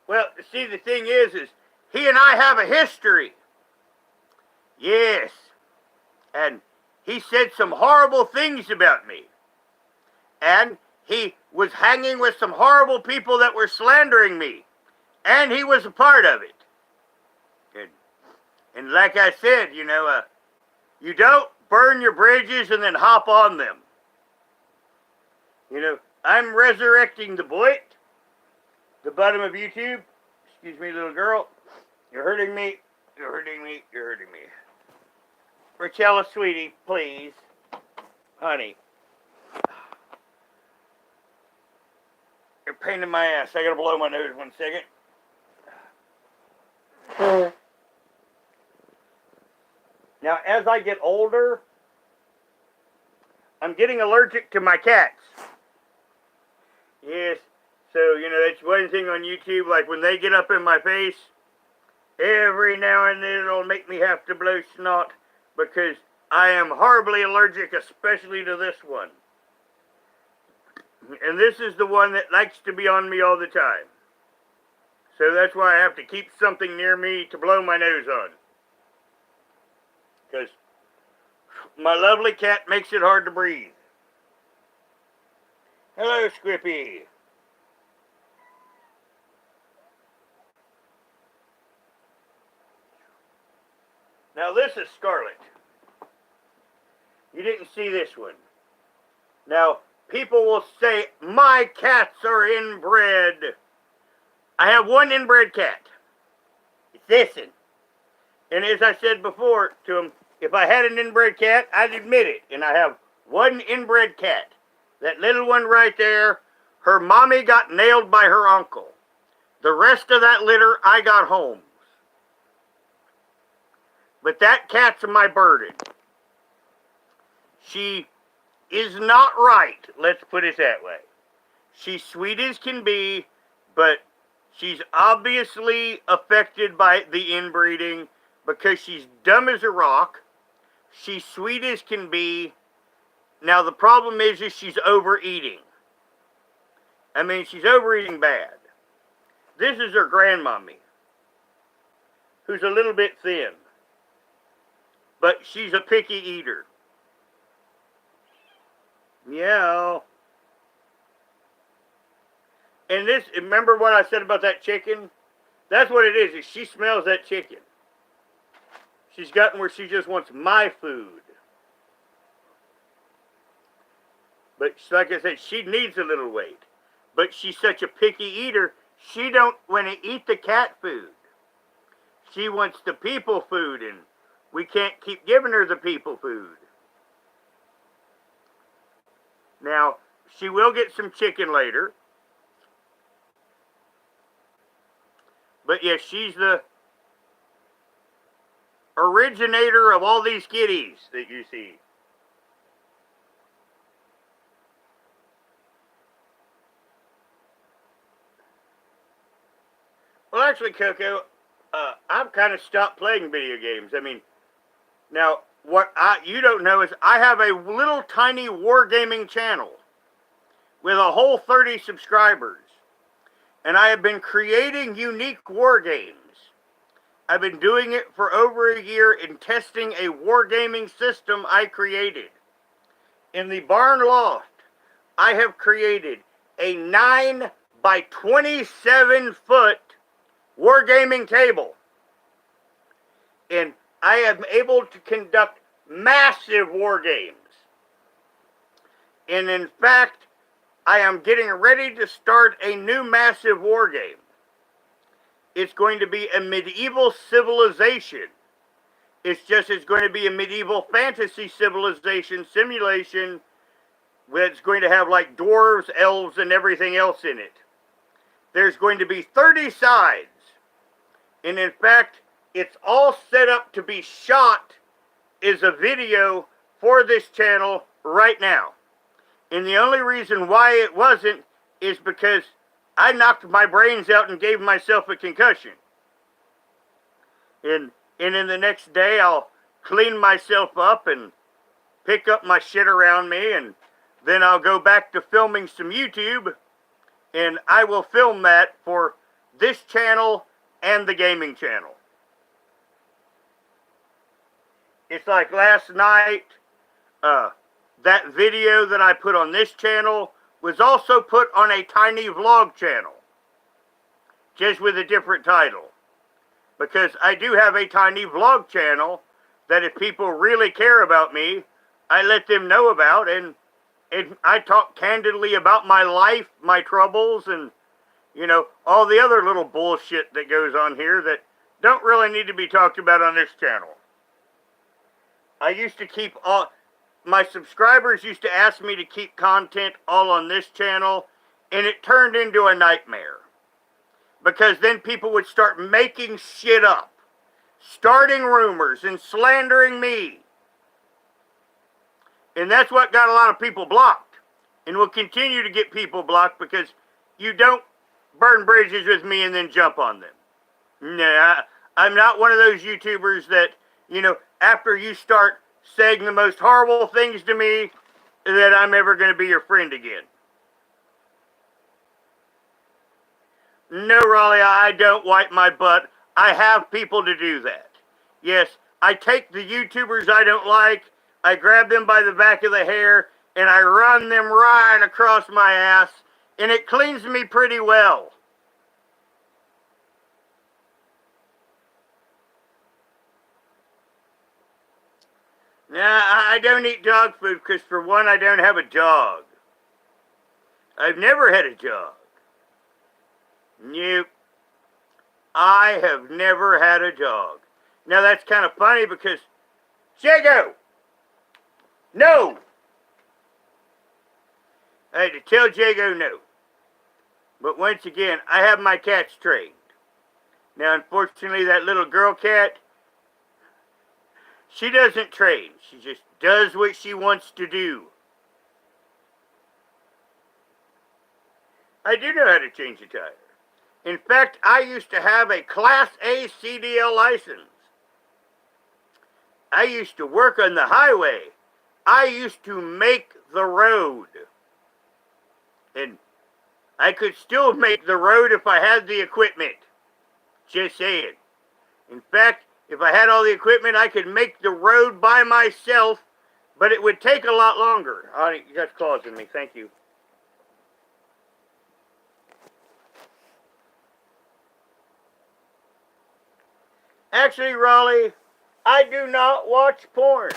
Well, see, the thing is he and I have a history. Yes. And he said some horrible things about me. And he was hanging with some horrible people that were slandering me. And he was a part of it. And like I said, you know, you don't burn your bridges and then hop on them. You know, I'm resurrecting the boy. The bottom of YouTube. Excuse me, little girl. You're hurting me. You're hurting me. You're hurting me. Rachella, sweetie, please. Honey. You're a pain in my ass. I gotta blow my nose 1 second. Now, as I get older, I'm getting allergic to my cats. Yes. So, you know, that's one thing on YouTube, like when they get up in my face, every now and then it'll make me have to blow snot because I am horribly allergic, especially to this one. And this is the one that likes to be on me all the time. So that's why I have to keep something near me to blow my nose on. Because my lovely cat makes it hard to breathe. Hello, Scrippy. Now this is Scarlet. You didn't see this one. Now, people will say, my cats are inbred. I have one inbred cat. It's this one. And as I said before to him, if I had an inbred cat, I'd admit it. And I have one inbred cat. That little one right there, her mommy got nailed by her uncle. The rest of that litter, I got home. But that cat's my burden. She is not right, let's put it that way. She's sweet as can be, but she's obviously affected by the inbreeding because she's dumb as a rock. She's sweet as can be. Now the problem is she's overeating. I mean, she's overeating bad. This is her grandmommy, who's a little bit thin. But she's a picky eater. Meow. And this, remember what I said about that chicken? That's what it is she smells that chicken. She's gotten where she just wants my food. But like I said, she needs a little weight. But she's such a picky eater, she don't want to eat the cat food. She wants the people food, and we can't keep giving her the people food. Now, she will get some chicken later. But yes, she's the originator of all these kitties that you see. Well, actually, Coco, I've kind of stopped playing video games. I mean, now, what you don't know is I have a little tiny wargaming channel with a whole 30 subscribers. And I have been creating unique war games. I've been doing it for over a year in testing a wargaming system I created. In the barn loft, I have created a 9 by 27 foot wargaming table. And I am able to conduct massive war games. And in fact, I am getting ready to start a new massive war game. It's going to be a medieval civilization. It's going to be a medieval fantasy civilization simulation that's going to have like dwarves, elves, and everything else in it. There's going to be 30 sides. And in fact, it's all set up to be shot as a video for this channel right now. And the only reason why it wasn't is because I knocked my brains out and gave myself a concussion. And in the next day, I'll clean myself up and pick up my shit around me, and then I'll go back to filming some YouTube, and I will film that for this channel and the gaming channel. It's like last night, that video that I put on this channel was also put on a tiny vlog channel, just with a different title. Because I do have a tiny vlog channel that if people really care about me, I let them know about, and I talk candidly about my life, my troubles, and, you know, all the other little bullshit that goes on here that don't really need to be talked about on this channel. I used to keep all... My subscribers used to ask me to keep content all on this channel, and it turned into a nightmare. Because then people would start making shit up, starting rumors and slandering me. And that's what got a lot of people blocked, and will continue to get people blocked, because you don't burn bridges with me and then jump on them. Nah, I'm not one of those YouTubers that, you know, after you start saying the most horrible things to me, that I'm ever going to be your friend again. No, Raleigh, I don't wipe my butt. I have people to do that. Yes, I take the YouTubers I don't like, I grab them by the back of the hair, and I run them right across my ass, and it cleans me pretty well. Nah, I don't eat dog food because, for one, I don't have a dog. I've never had a dog. Nope. I have never had a dog. Now, that's kind of funny because... Jago! No! I had to tell Jago no. But once again, I have my cats trained. Now, unfortunately, that little girl cat... She doesn't train. She just does what she wants to do. I do know how to change a tire. In fact, I used to have a Class A CDL license. I used to work on the highway. I used to make the road. And I could still make the road if I had the equipment. Just saying. In fact, if I had all the equipment, I could make the road by myself, but it would take a lot longer. Oh, you got claws in me. Thank you. Actually, Raleigh, I do not watch porn.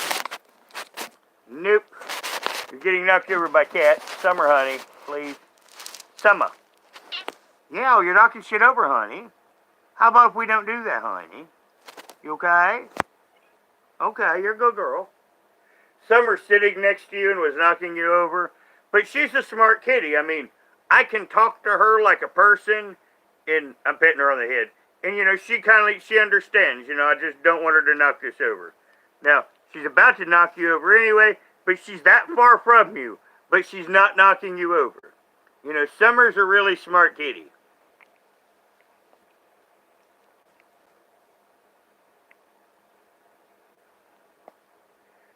Nope. You're getting knocked over by cats. Summer, honey, please. Summer. Yeah, you're knocking shit over, honey. How about if we don't do that, honey? You okay? Okay, you're a good girl. Summer's sitting next to you and was knocking you over. But she's a smart kitty. I mean, I can talk to her like a person, and I'm petting her on the head. And, you know, she understands. You know, I just don't want her to knock this over. Now, she's about to knock you over anyway, but she's that far from you. But she's not knocking you over. You know, Summer's a really smart kitty.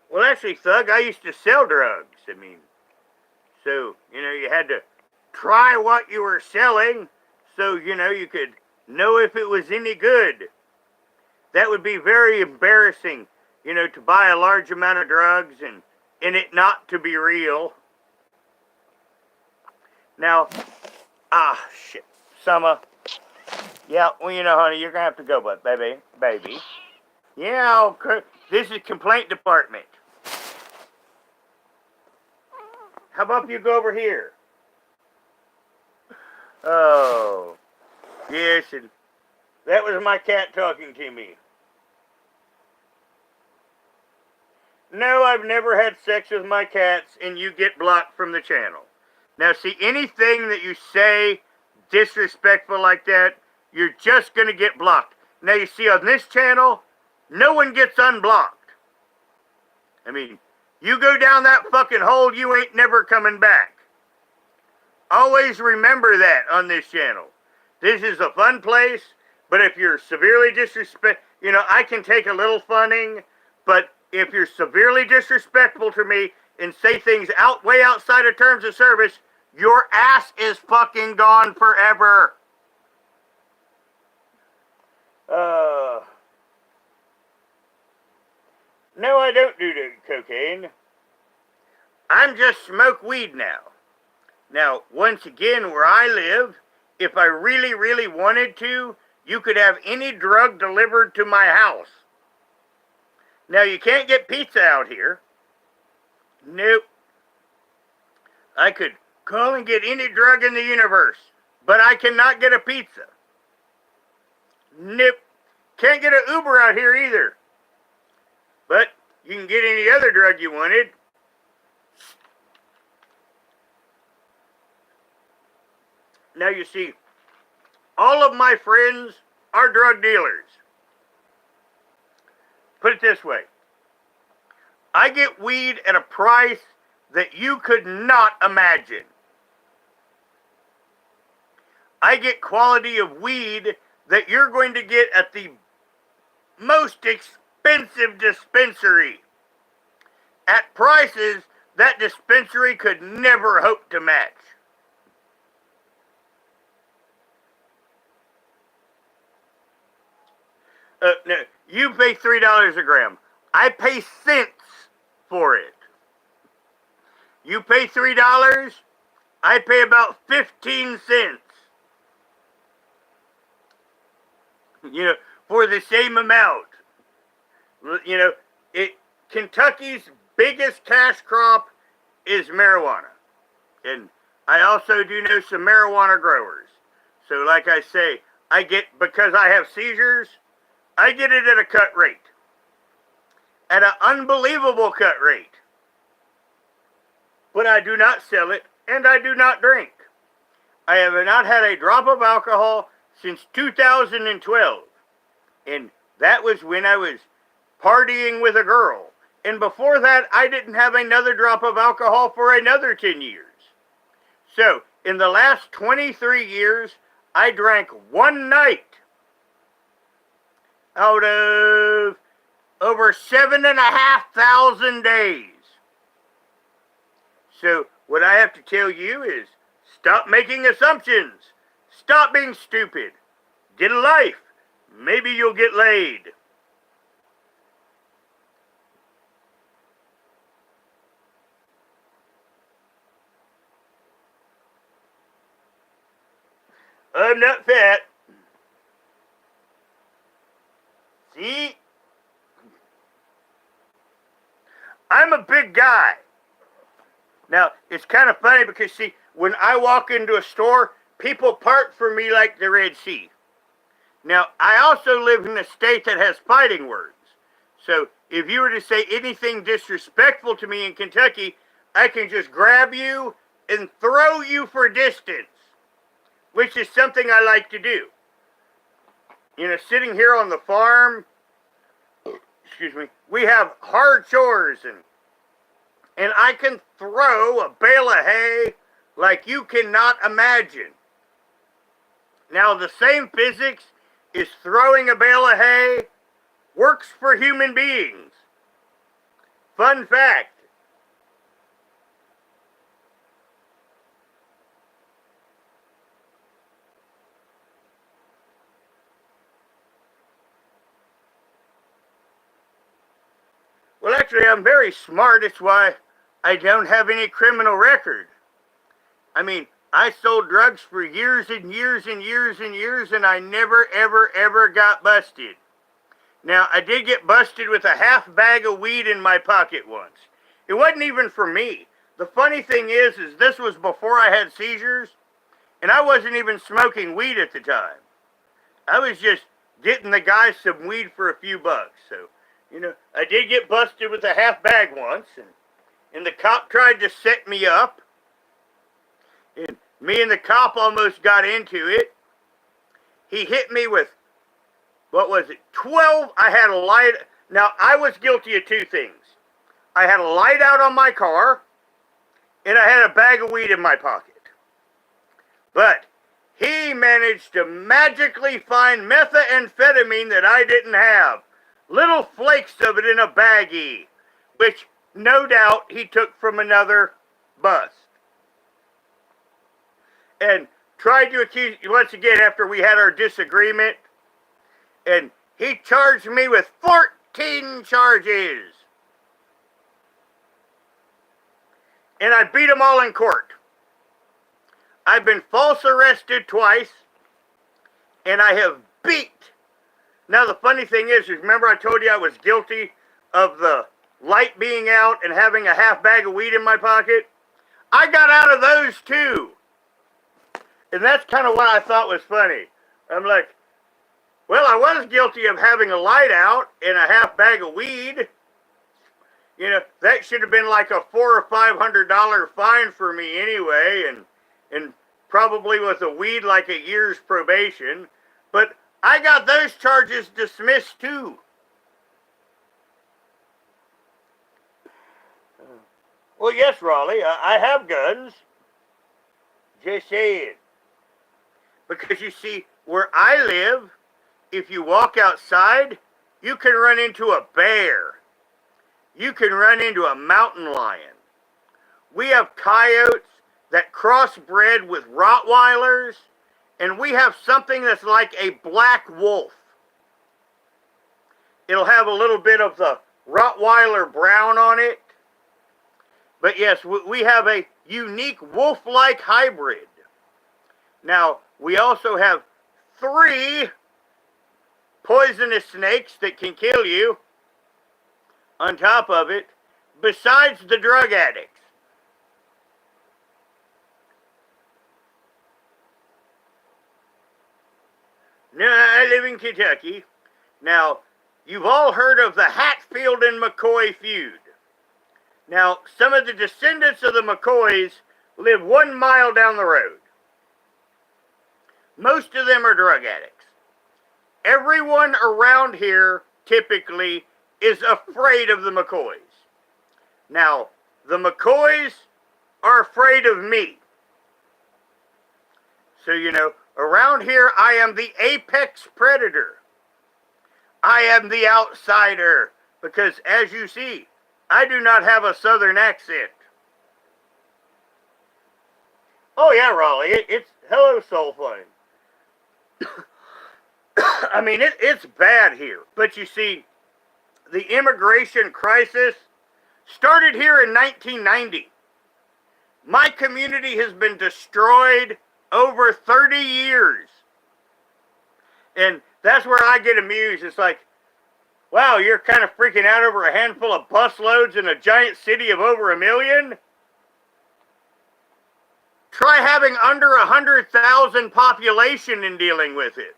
Well, actually, Thug, I used to sell drugs. I mean, so, you know, you had to try what you were selling. so, you could know if it was any good. That would be very embarrassing, to buy a large amount of drugs and it not to be real. Now, shit. Summer. Yeah, well, honey, you're going to have to go, but baby. Yeah, okay. This is complaint department. How about you go over here? Oh, yes, and that was my cat talking to me. No, I've never had sex with my cats, and you get blocked from the channel. Now, see, anything that you say disrespectful like that, you're just going to get blocked. Now, you see, on this channel, no one gets unblocked. I mean, you go down that fucking hole, you ain't never coming back. Always remember that on this channel. This is a fun place, but if you're severely I can take a little funning, but if you're severely disrespectful to me and say things way outside of terms of service, your ass is fucking gone forever. No, I don't do cocaine. I'm just smoke weed now. Now, once again, where I live, if I really, really wanted to, you could have any drug delivered to my house. Now, you can't get pizza out here. Nope. I could call and get any drug in the universe, but I cannot get a pizza. Nope. Can't get an Uber out here either. But you can get any other drug you wanted. Now you see, all of my friends are drug dealers. Put it this way. I get weed at a price that you could not imagine. I get quality of weed that you're going to get at the most expensive dispensary at prices that dispensary could never hope to match. No, you pay $3 a gram. I pay cents for it. You pay $3, I pay about 15 cents. For the same amount. Kentucky's biggest cash crop is marijuana. And I also do know some marijuana growers. So like I say, because I have seizures, I get it at a cut rate. At an unbelievable cut rate. But I do not sell it, and I do not drink. I have not had a drop of alcohol since 2012. And that was when I was partying with a girl. And before that, I didn't have another drop of alcohol for another 10 years. So, in the last 23 years, I drank one night out of over 7,500 days. So, what I have to tell you is, stop making assumptions. Stop being stupid. Get a life. Maybe you'll get laid. I'm not fat. See? I'm a big guy. Now, it's kind of funny because, see, when I walk into a store, people part for me like the Red Sea. Now, I also live in a state that has fighting words. So, if you were to say anything disrespectful to me in Kentucky, I can just grab you and throw you for distance, which is something I like to do. Sitting here on the farm, we have hard chores, and I can throw a bale of hay like you cannot imagine. Now, the same physics is throwing a bale of hay works for human beings. Fun fact. Well, actually, I'm very smart. It's why I don't have any criminal record. I mean, I sold drugs for years and years and years and years, and I never, ever, ever got busted. Now, I did get busted with a half bag of weed in my pocket once. It wasn't even for me. The funny thing is this was before I had seizures, and I wasn't even smoking weed at the time. I was just getting the guy some weed for a few bucks. So, you know, I did get busted with a half bag once, and the cop tried to set me up. And me and the cop almost got into it. He hit me with, what was it, 12, I had a light. Now, I was guilty of two things. I had a light out on my car, and I had a bag of weed in my pocket. But he managed to magically find methamphetamine that I didn't have. Little flakes of it in a baggie, which no doubt he took from another bust. And tried to accuse, once again, after we had our disagreement, and he charged me with 14 charges. And I beat them all in court. I've been false arrested twice, and I have beat. Now the funny thing is remember I told you I was guilty of the light being out and having a half bag of weed in my pocket? I got out of those too. And that's kind of what I thought was funny. I'm like, well, I was guilty of having a light out and a half bag of weed. You know, that should have been like a $400 or $500 fine for me anyway, and probably with a weed like a year's probation. But I got those charges dismissed too. Well, yes, Raleigh, I have guns. Just saying. Because you see, where I live, if you walk outside, you can run into a bear. You can run into a mountain lion. We have coyotes that crossbred with Rottweilers, and we have something that's like a black wolf. It'll have a little bit of the Rottweiler brown on it. But yes, we have a unique wolf-like hybrid. Now, we also have 3 poisonous snakes that can kill you on top of it, besides the drug addicts. Now, I live in Kentucky. Now, you've all heard of the Hatfield and McCoy feud. Now, some of the descendants of the McCoys live 1 mile down the road. Most of them are drug addicts. Everyone around here, typically, is afraid of the McCoys. Now, the McCoys are afraid of me. So, you know, around here, I am the apex predator. I am the outsider. Because, as you see, I do not have a southern accent. Oh, yeah, Raleigh, it's hello, soul flame. I mean, it's bad here. But you see, the immigration crisis started here in 1990. My community has been destroyed over 30 years. And that's where I get amused. It's like, wow, you're kind of freaking out over a handful of busloads in a giant city of over 1 million? Try having under 100,000 population in dealing with it.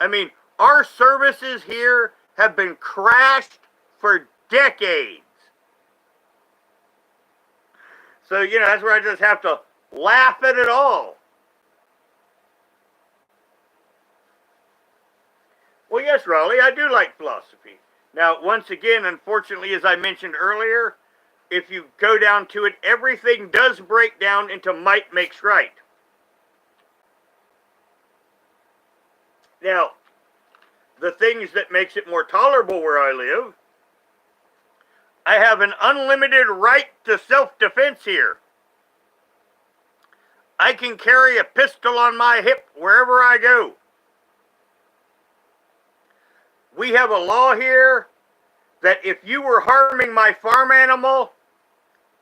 I mean, our services here have been crashed for decades. So, you know, that's where I just have to laugh at it all. Well, yes, Raleigh, I do like philosophy. Now, once again, unfortunately, as I mentioned earlier, if you go down to it, everything does break down into might makes right. Now, the things that makes it more tolerable where I live, I have an unlimited right to self-defense here. I can carry a pistol on my hip wherever I go. We have a law here that if you were harming my farm animal,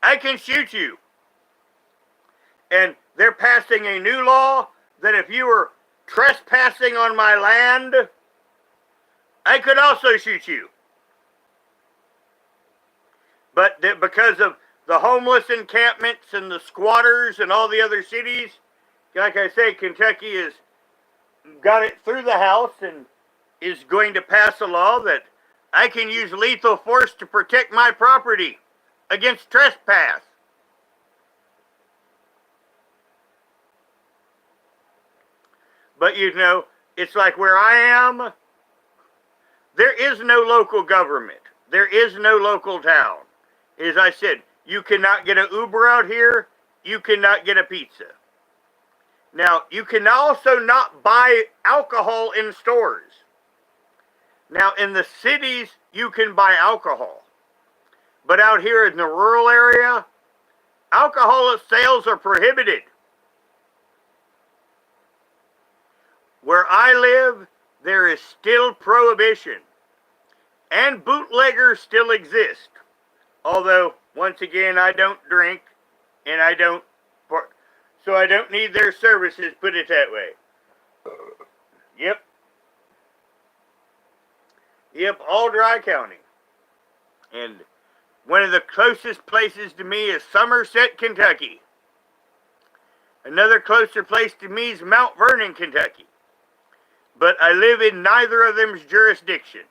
I can shoot you. And they're passing a new law that if you were trespassing on my land, I could also shoot you. But because of the homeless encampments and the squatters and all the other cities, like I say, Kentucky has got it through the House and is going to pass a law that I can use lethal force to protect my property against trespass. But you know, it's like where I am, there is no local government. There is no local town. As I said, you cannot get an Uber out here. You cannot get a pizza. Now, you can also not buy alcohol in stores. Now, in the cities, you can buy alcohol. But out here in the rural area, alcohol sales are prohibited. Where I live, there is still prohibition. And bootleggers still exist. Although, once again, I don't drink, and so I don't need their services, put it that way. Yep, all Dry County. And one of the closest places to me is Somerset, Kentucky. Another closer place to me is Mount Vernon, Kentucky. But I live in neither of them's jurisdiction.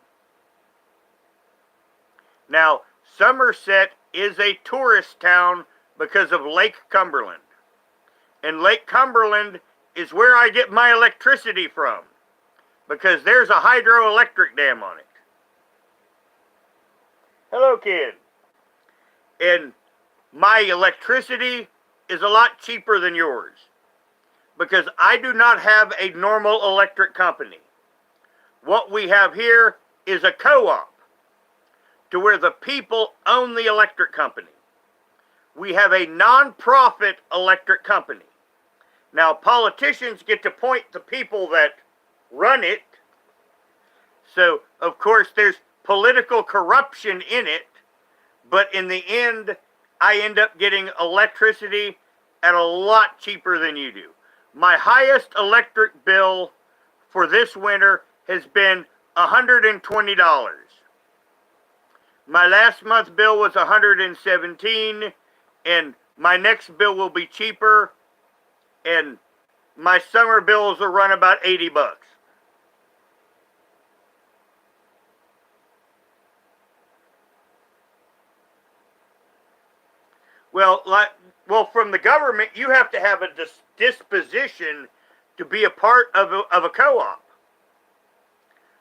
Now, Somerset is a tourist town because of Lake Cumberland. And Lake Cumberland is where I get my electricity from, because there's a hydroelectric dam on it. Hello, kid. And my electricity is a lot cheaper than yours, because I do not have a normal electric company. What we have here is a co-op, to where the people own the electric company. We have a non-profit electric company. Now, politicians get to point the people that run it. So, of course, there's political corruption in it. But in the end, I end up getting electricity at a lot cheaper than you do. My highest electric bill for this winter has been $120. My last month's bill was $117, and my next bill will be cheaper, and my summer bills will run about $80. Well, from the government, you have to have a disposition to be a part of a co-op.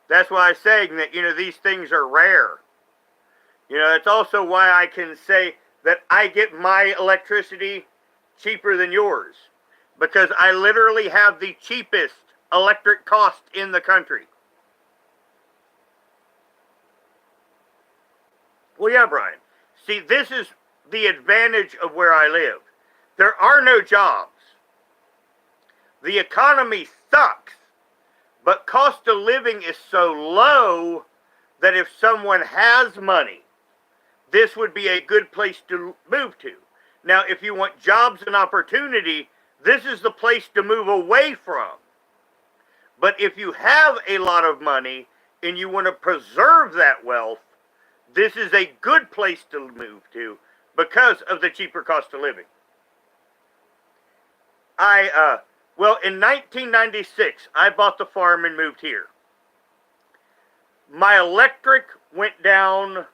That's why I'm saying that, you know, these things are rare. You know, it's also why I can say that I get my electricity cheaper than yours, because I literally have the cheapest electric cost in the country. Well, yeah, Brian. See, this is the advantage of where I live. There are no jobs. The economy sucks, but cost of living is so low that if someone has money, this would be a good place to move to. Now, if you want jobs and opportunity, this is the place to move away from. But if you have a lot of money and you want to preserve that wealth, this is a good place to move to because of the cheaper cost of living. In 1996, I bought the farm and moved here. My electric went down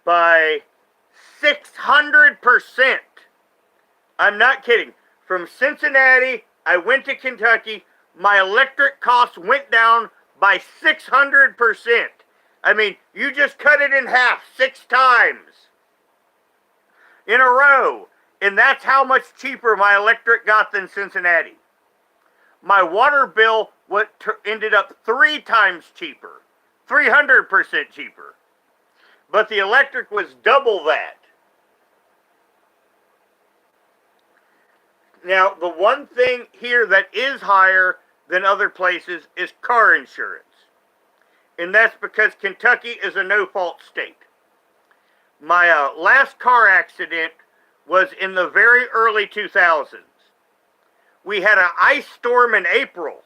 by 600%. I'm not kidding. From Cincinnati, I went to Kentucky. My electric costs went down by 600%. I mean, you just cut it in half 6 times in a row. And that's how much cheaper my electric got than Cincinnati. My water bill ended up 3 times cheaper. 300% cheaper. But the electric was double that. Now, the one thing here that is higher than other places is car insurance. and that's because Kentucky is a no-fault state. My last car accident was in the very early 2000s. We had an ice storm in April.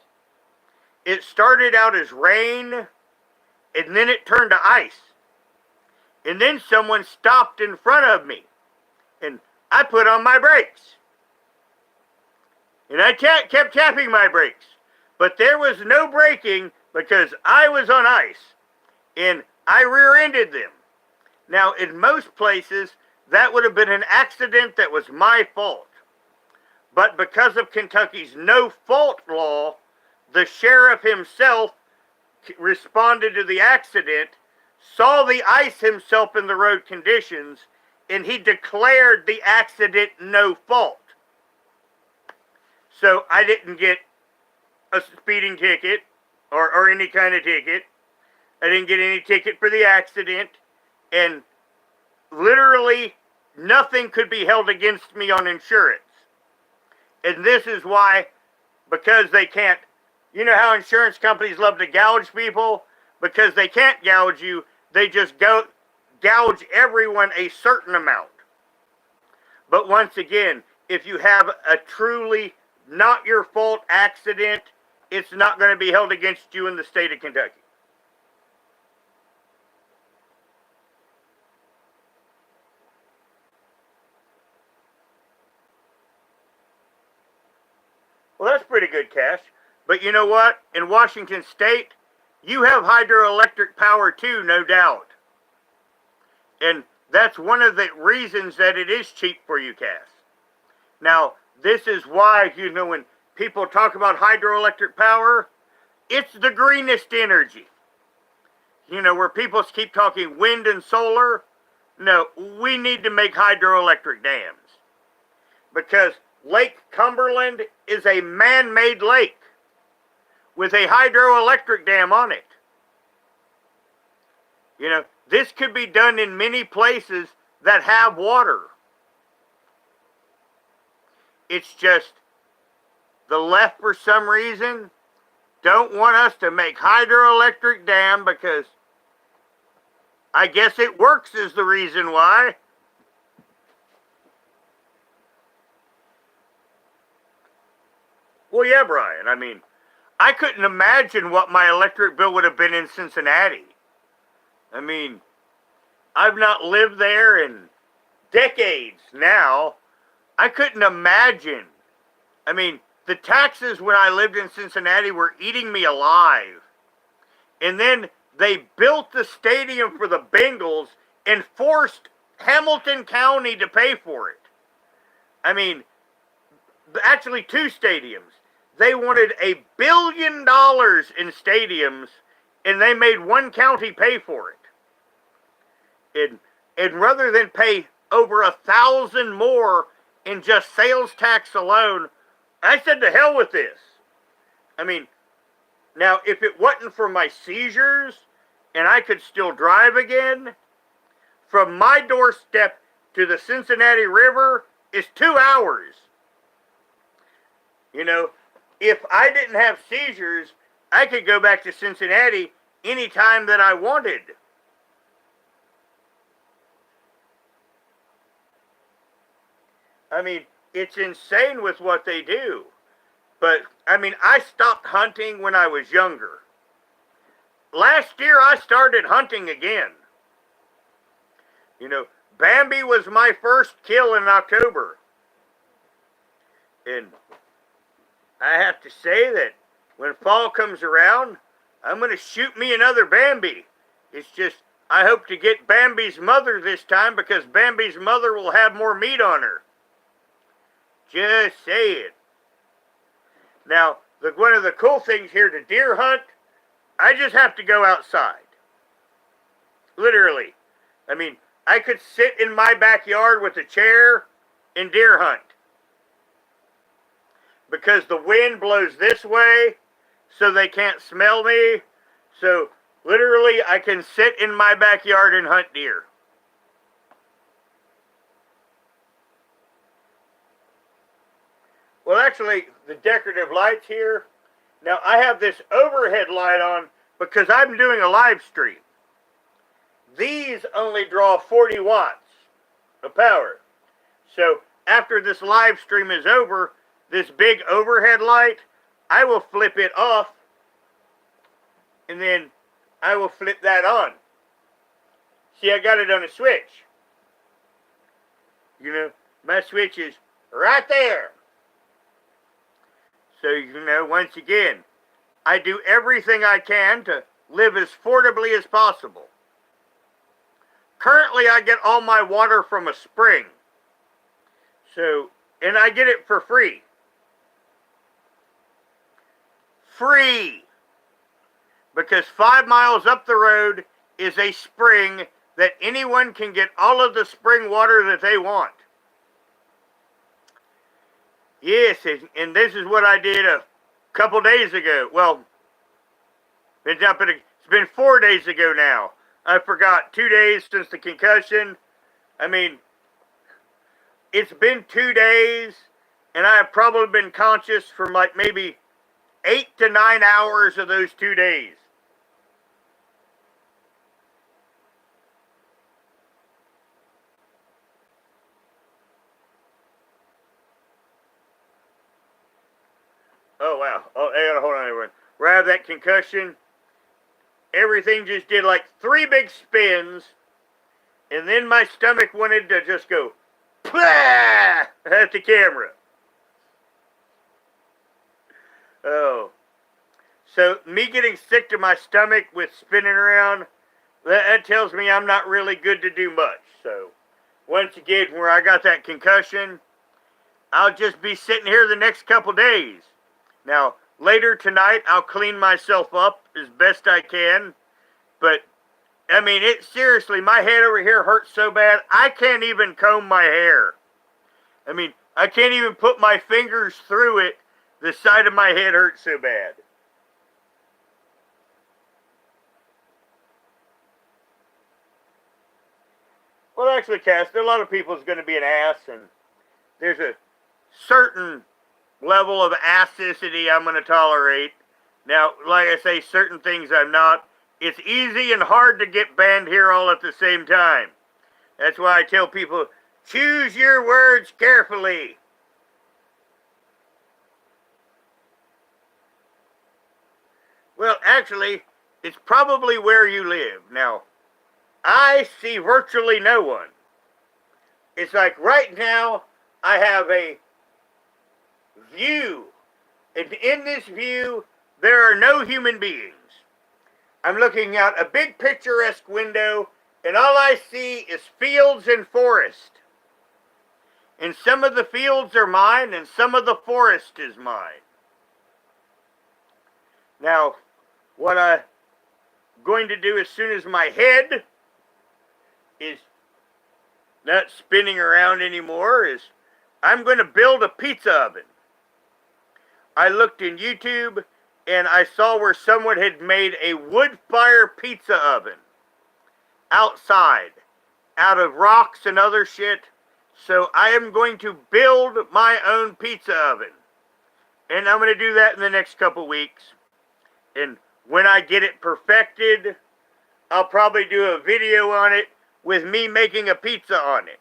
It started out as rain, and then it turned to ice. And then someone stopped in front of me, and I put on my brakes. And I kept tapping my brakes. But there was no braking because I was on ice, and I rear-ended them. Now, in most places, that would have been an accident that was my fault. But because of Kentucky's no-fault law, the sheriff himself responded to the accident, saw the ice himself in the road conditions, and he declared the accident no fault. So I didn't get a speeding ticket or any kind of ticket. I didn't get any ticket for the accident, and literally nothing could be held against me on insurance. And this is why, because they can't, you know how insurance companies love to gouge people? Because they can't gouge you, they just gouge everyone a certain amount. But once again, if you have a truly not your fault accident, it's not going to be held against you in the state of Kentucky. Well, that's pretty good, Cash. But you know what? In Washington State, you have hydroelectric power too, no doubt. And that's one of the reasons that it is cheap for you, Cass. Now, this is why, you know, when people talk about hydroelectric power, it's the greenest energy. You know, where people keep talking wind and solar, no, we need to make hydroelectric dams. Because Lake Cumberland is a man-made lake with a hydroelectric dam on it. You know, this could be done in many places that have water. It's just the left, for some reason, don't want us to make hydroelectric dam because I guess it works is the reason why. Well, yeah, Brian, I mean, I couldn't imagine what my electric bill would have been in Cincinnati. I mean, I've not lived there in decades now. I couldn't imagine. I mean, the taxes when I lived in Cincinnati were eating me alive. And then they built the stadium for the Bengals and forced Hamilton County to pay for it. I mean, actually 2 stadiums. They wanted $1 billion in stadiums, and they made one county pay for it. And rather than pay over 1,000 more in just sales tax alone, I said to hell with this. I mean, now if it wasn't for my seizures and I could still drive again, from my doorstep to the Cincinnati River is 2 hours. You know, if I didn't have seizures, I could go back to Cincinnati anytime that I wanted. I mean, it's insane with what they do. But, I mean, I stopped hunting when I was younger. Last year, I started hunting again. You know, Bambi was my first kill in October. And I have to say that when fall comes around, I'm going to shoot me another Bambi. It's just, I hope to get Bambi's mother this time because Bambi's mother will have more meat on her. Just saying. Now, one of the cool things here to deer hunt, I just have to go outside. Literally. I mean, I could sit in my backyard with a chair and deer hunt. Because the wind blows this way, so they can't smell me. So, literally, I can sit in my backyard and hunt deer. Well, actually, the decorative lights here. Now, I have this overhead light on because I'm doing a live stream. These only draw 40 watts of power. So after this live stream is over, this big overhead light, I will flip it off, and then I will flip that on. See, I got it on a switch. You know, my switch is right there. So, you know, once again, I do everything I can to live as affordably as possible. Currently, I get all my water from a spring. So, and I get it for free. Free! Because 5 miles up the road is a spring that anyone can get all of the spring water that they want. Yes, and this is what I did a couple days ago. Well, it's been 4 days ago now. I forgot, 2 days since the concussion. I mean, it's been 2 days, and I have probably been conscious for like maybe 8 to 9 hours of those 2 days. Oh, wow. Oh, hold on, everyone. Where I have that concussion, everything just did like 3 big spins, and then my stomach wanted to just go, plah, at the camera. Oh. So, me getting sick to my stomach with spinning around, that tells me I'm not really good to do much. So, once again, where I got that concussion, I'll just be sitting here the next couple days. Now, later tonight, I'll clean myself up as best I can. But, I mean, seriously, my head over here hurts so bad, I can't even comb my hair. I mean, I can't even put my fingers through it. The side of my head hurts so bad. Well, actually, Cass, a lot of people is going to be an ass, and there's a certain level of assicity I'm going to tolerate. Now, like I say, certain things I'm not. It's easy and hard to get banned here all at the same time. That's why I tell people, choose your words carefully. Well, actually, it's probably where you live. Now, I see virtually no one. It's like right now, I have a view. And in this view, there are no human beings. I'm looking out a big picturesque window, and all I see is fields and forest. And some of the fields are mine, and some of the forest is mine. Now, what I'm going to do as soon as my head is not spinning around anymore is I'm going to build a pizza oven. I looked in YouTube and I saw where someone had made a wood fire pizza oven outside out of rocks and other shit. So I am going to build my own pizza oven. And I'm going to do that in the next couple weeks. And when I get it perfected, I'll probably do a video on it with me making a pizza on it.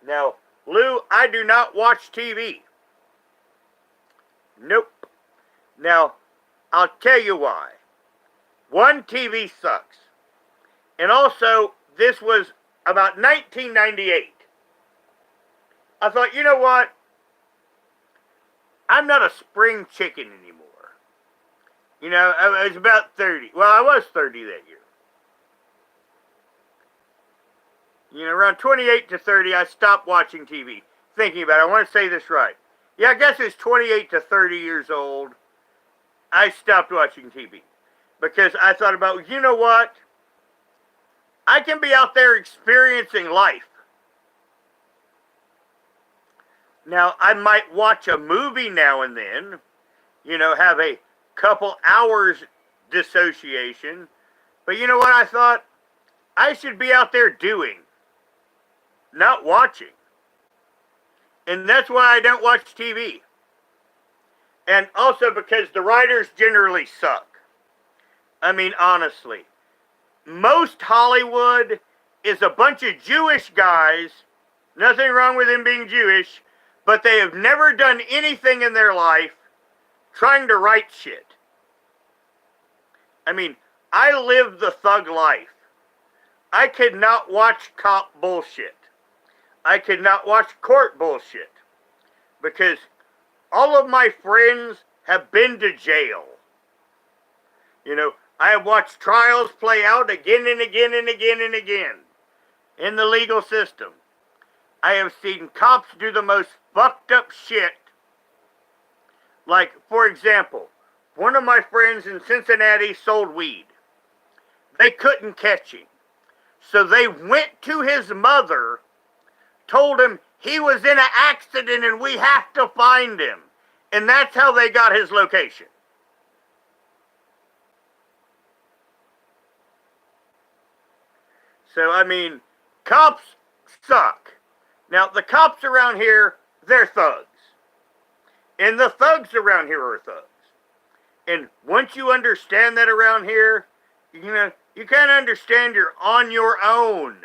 Now, Lou, I do not watch TV. Nope. Now, I'll tell you why. One, TV sucks. And also, this was about 1998. I thought, you know what? I'm not a spring chicken anymore. You know, I was about 30. Well, I was 30 that year. You know, around 28 to 30, I stopped watching TV. Thinking about it, I want to say this right. Yeah, I guess it's 28 to 30 years old. I stopped watching TV. Because I thought about, you know what? I can be out there experiencing life. Now, I might watch a movie now and then. You know, have a couple hours dissociation. But you know what I thought? I should be out there doing, not watching. And that's why I don't watch TV. And also because the writers generally suck. I mean, honestly. Most Hollywood is a bunch of Jewish guys. Nothing wrong with them being Jewish. But they have never done anything in their life trying to write shit. I mean, I live the thug life. I could not watch cop bullshit. I could not watch court bullshit. Because all of my friends have been to jail. You know, I have watched trials play out again and again and again and again in the legal system. I have seen cops do the most fucked up shit. Like, for example, one of my friends in Cincinnati sold weed. They couldn't catch him. So they went to his mother, told him he was in an accident and we have to find him. And that's how they got his location. So, I mean, cops suck. Now, the cops around here, they're thugs. And the thugs around here are thugs. And once you understand that around here, you know, you kind of understand you're on your own.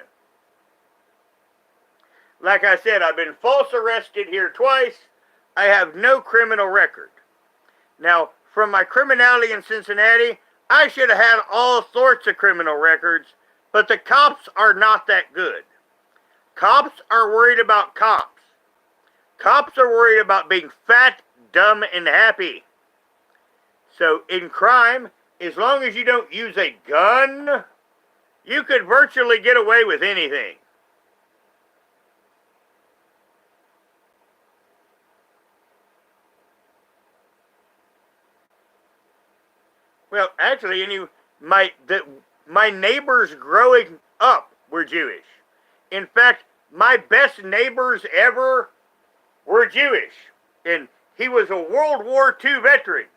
Like I said, I've been false arrested here twice. I have no criminal record. Now, from my criminality in Cincinnati, I should have had all sorts of criminal records, but the cops are not that good. Cops are worried about cops. Cops are worried about being fat, dumb, and happy. So, in crime, as long as you don't use a gun, you could virtually get away with anything. Well, actually, my neighbors growing up were Jewish. In fact, my best neighbors ever were Jewish. And he was a World War II veteran.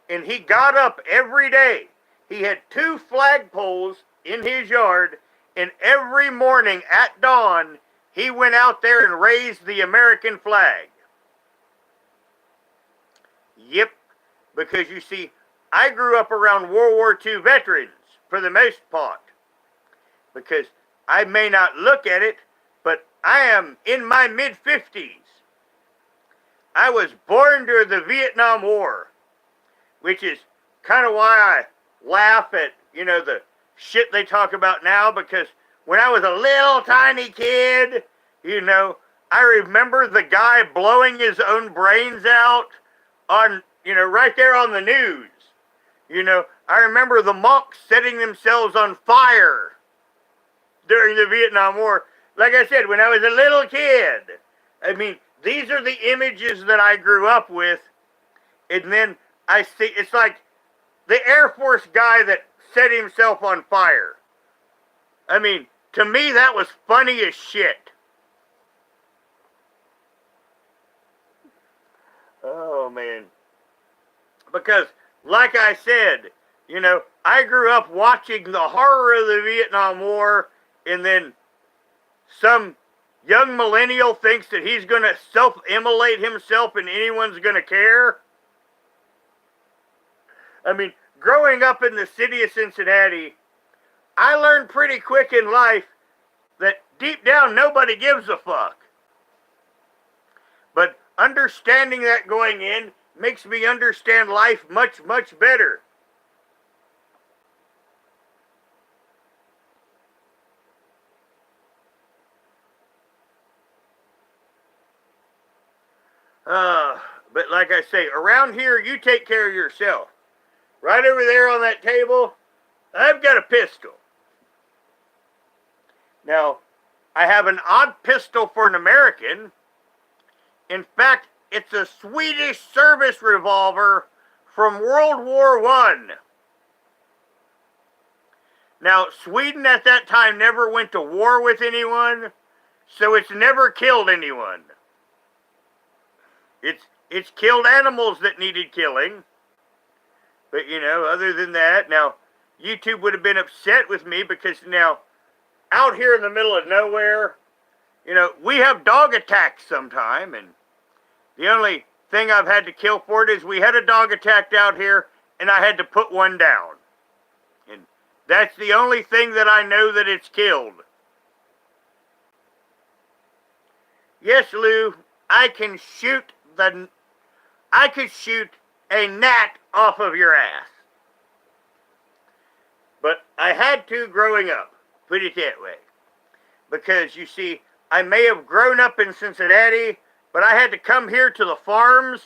And he got up every day. He had 2 flagpoles in his yard. And every morning at dawn, he went out there and raised the American flag. Yep, because you see, I grew up around World War II veterans, for the most part. Because I may not look at it, but I am in my mid-50s. I was born during the Vietnam War, which is kind of why I laugh at, you know, the shit they talk about now, because when I was a little tiny kid, you know, I remember the guy blowing his own brains out on, you know, right there on the news. You know, I remember the monks setting themselves on fire during the Vietnam War. Like I said, when I was a little kid. I mean, these are the images that I grew up with. And then I see, it's like the Air Force guy that set himself on fire. I mean, to me, that was funny as shit. Oh, man. Because, like I said, you know, I grew up watching the horror of the Vietnam War, and then some young millennial thinks that he's going to self-immolate himself and anyone's going to care. I mean, growing up in the city of Cincinnati, I learned pretty quick in life that deep down nobody gives a fuck. But understanding that going in makes me understand life much, much better. But like I say, around here, you take care of yourself. Right over there on that table, I've got a pistol. Now, I have an odd pistol for an American. In fact, it's a Swedish service revolver from World War I. Now, Sweden at that time never went to war with anyone, so it's never killed anyone. It's killed animals that needed killing. But, you know, other than that, now, YouTube would have been upset with me because now, out here in the middle of nowhere, you know, we have dog attacks sometime, and the only thing I've had to kill for it is we had a dog attacked out here, and I had to put one down. And that's the only thing that I know that it's killed. Yes, Lou, I can shoot a gnat off of your ass. But I had to growing up, put it that way. Because, you see, I may have grown up in Cincinnati, but I had to come here to the farms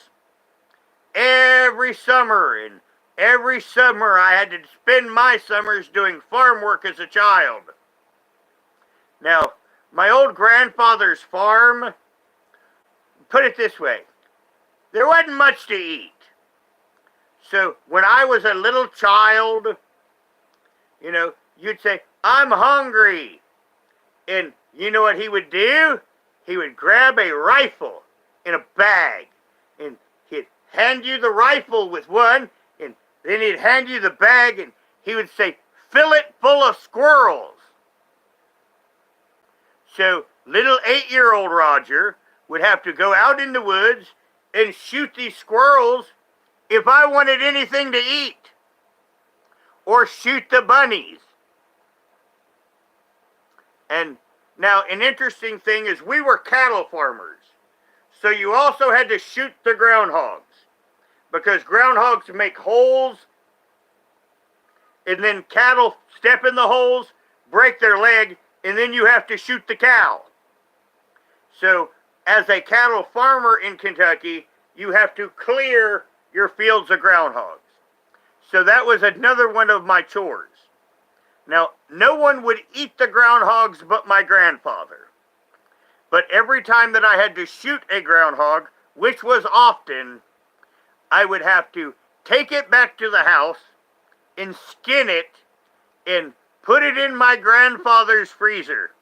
every summer. And every summer I had to spend my summers doing farm work as a child. Now, my old grandfather's farm, put it this way, there wasn't much to eat. So when I was a little child, you know, you'd say, I'm hungry. And you know what he would do? He would grab a rifle in a bag. And he'd hand you the rifle with one. And then he'd hand you the bag. And he would say, fill it full of squirrels. So little 8-year-old Roger would have to go out in the woods and shoot these squirrels if I wanted anything to eat. Or shoot the bunnies. And now an interesting thing is we were cattle farmers. So you also had to shoot the groundhogs. Because groundhogs make holes. And then cattle step in the holes, break their leg, and then you have to shoot the cow. So, as a cattle farmer in Kentucky, you have to clear your fields of groundhogs. So that was another one of my chores. Now, no one would eat the groundhogs but my grandfather. But every time that I had to shoot a groundhog, which was often, I would have to take it back to the house and skin it and put it in my grandfather's freezer.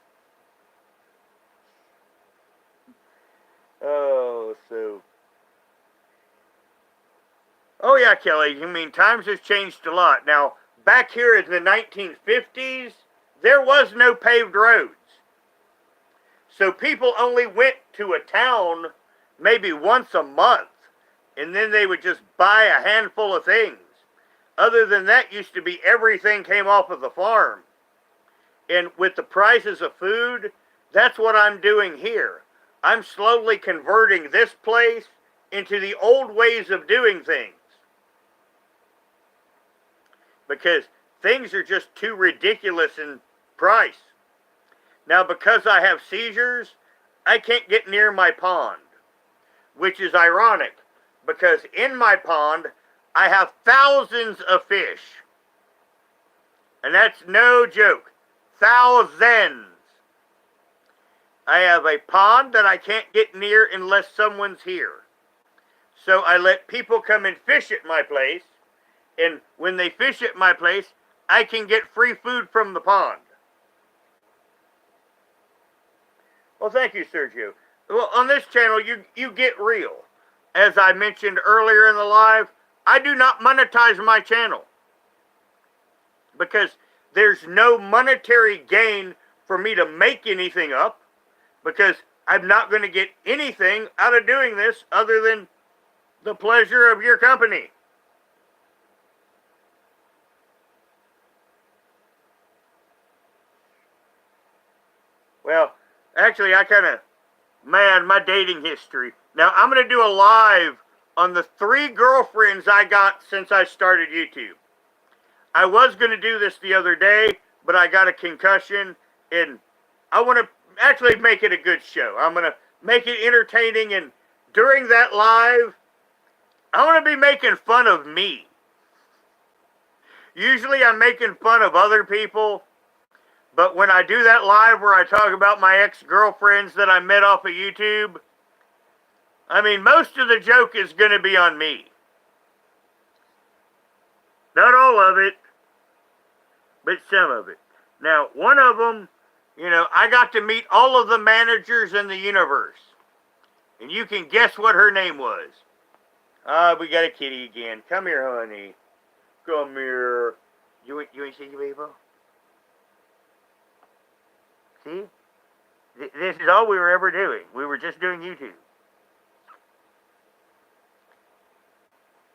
Oh yeah, Kelly, I mean, times has changed a lot. Now, back here in the 1950s, there was no paved roads. So people only went to a town maybe once a month, and then they would just buy a handful of things. Other than that, used to be everything came off of the farm. And with the prices of food, that's what I'm doing here. I'm slowly converting this place into the old ways of doing things. Because things are just too ridiculous in price. Now, because I have seizures, I can't get near my pond. Which is ironic, because in my pond, I have thousands of fish. And that's no joke. Thousands. I have a pond that I can't get near unless someone's here. So I let people come and fish at my place. And when they fish at my place, I can get free food from the pond. Well, thank you, Sergio. Well, on this channel, you get real. As I mentioned earlier in the live, I do not monetize my channel. Because there's no monetary gain for me to make anything up. Because I'm not going to get anything out of doing this other than the pleasure of your company. Well, actually, my dating history. Now, I'm going to do a live on the 3 girlfriends I got since I started YouTube. I was going to do this the other day, but I got a concussion, and I want to actually make it a good show. I'm going to make it entertaining, and during that live, I want to be making fun of me. Usually I'm making fun of other people, but when I do that live where I talk about my ex-girlfriends that I met off of YouTube, I mean, most of the joke is going to be on me. Not all of it, but some of it. Now, one of them, you know, I got to meet all of the managers in the universe. And you can guess what her name was. We got a kitty again. Come here, honey. Come here. You want to see the people? See? This is all we were ever doing. We were just doing YouTube.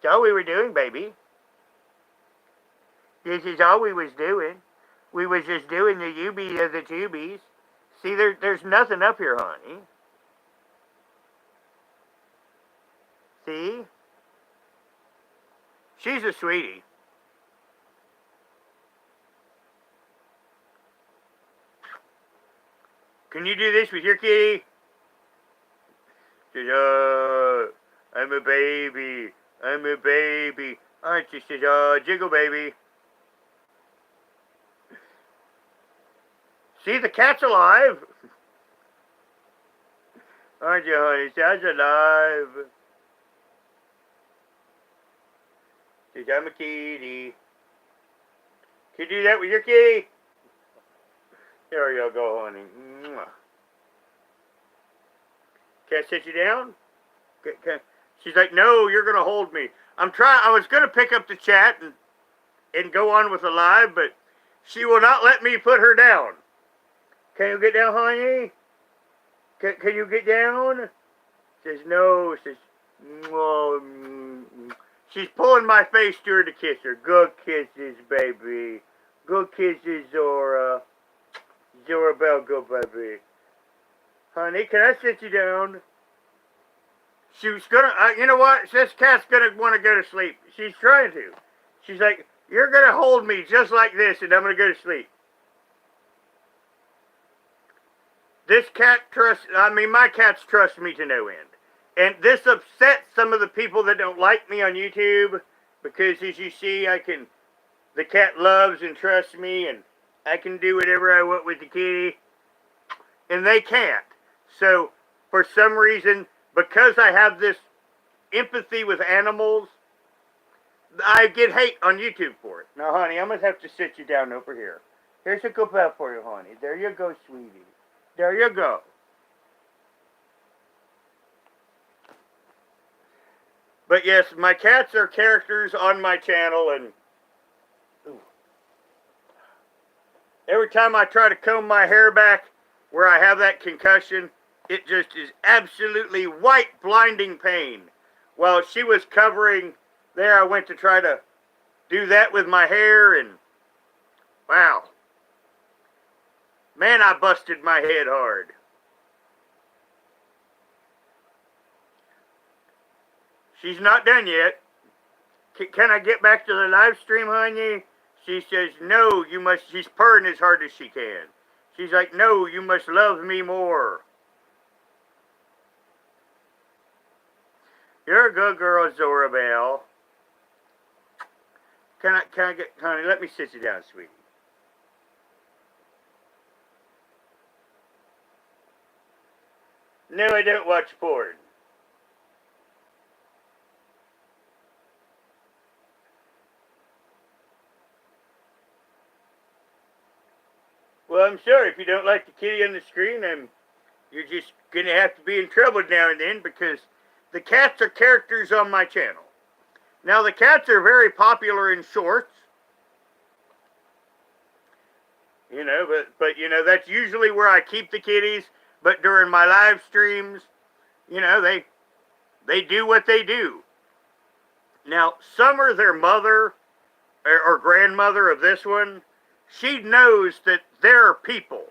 That's all we were doing, baby. This is all we was doing. We was just doing the UB of the tubies. See, there's nothing up here, honey. See? She's a sweetie. Can you do this with your kitty? Says, I'm a baby. I'm a baby. Aren't you? Says, jiggle baby. See, the cat's alive. Aren't you, honey? Says, alive. Says, I'm a kitty. Can you do that with your kitty? There you go, honey. Can I sit you down? She's like, no, you're going to hold me. I was going to pick up the chat and go on with the live, but she will not let me put her down. Can you get down, honey? Can you get down? Says, no. Says, oh. She's pulling my face to her to kiss her. Good kisses, baby. Good kisses, Zora. Zora Bell, good baby. Honey, can I sit you down? She was gonna, you know what? This cat's gonna want to go to sleep. She's trying to. She's like, you're gonna hold me just like this and I'm gonna go to sleep. This cat my cats trust me to no end. And this upsets some of the people that don't like me on YouTube because as you see, the cat loves and trusts me and I can do whatever I want with the kitty. And they can't. So, for some reason, because I have this empathy with animals, I get hate on YouTube for it. Now, honey, I'm going to have to sit you down over here. Here's a good bell for you, honey. There you go, sweetie. There you go. But yes, my cats are characters on my channel, and every time I try to comb my hair back where I have that concussion, it just is absolutely white, blinding pain. While she was covering there, I went to try to do that with my hair, and wow. Man, I busted my head hard. She's not done yet. Can I get back to the live stream, honey? She says, no, you must, she's purring as hard as she can. She's like, no, you must love me more. You're a good girl, Zora Bell. Can I get, honey, let me sit you down, sweetie. No, I don't watch porn. Well, I'm sorry if you don't like the kitty on the screen. You're just going to have to be in trouble now and then because the cats are characters on my channel. Now, the cats are very popular in shorts. You know, but you know, that's usually where I keep the kitties. But during my live streams, you know, they do what they do. Now, Summer, their mother or grandmother of this one, she knows that there are people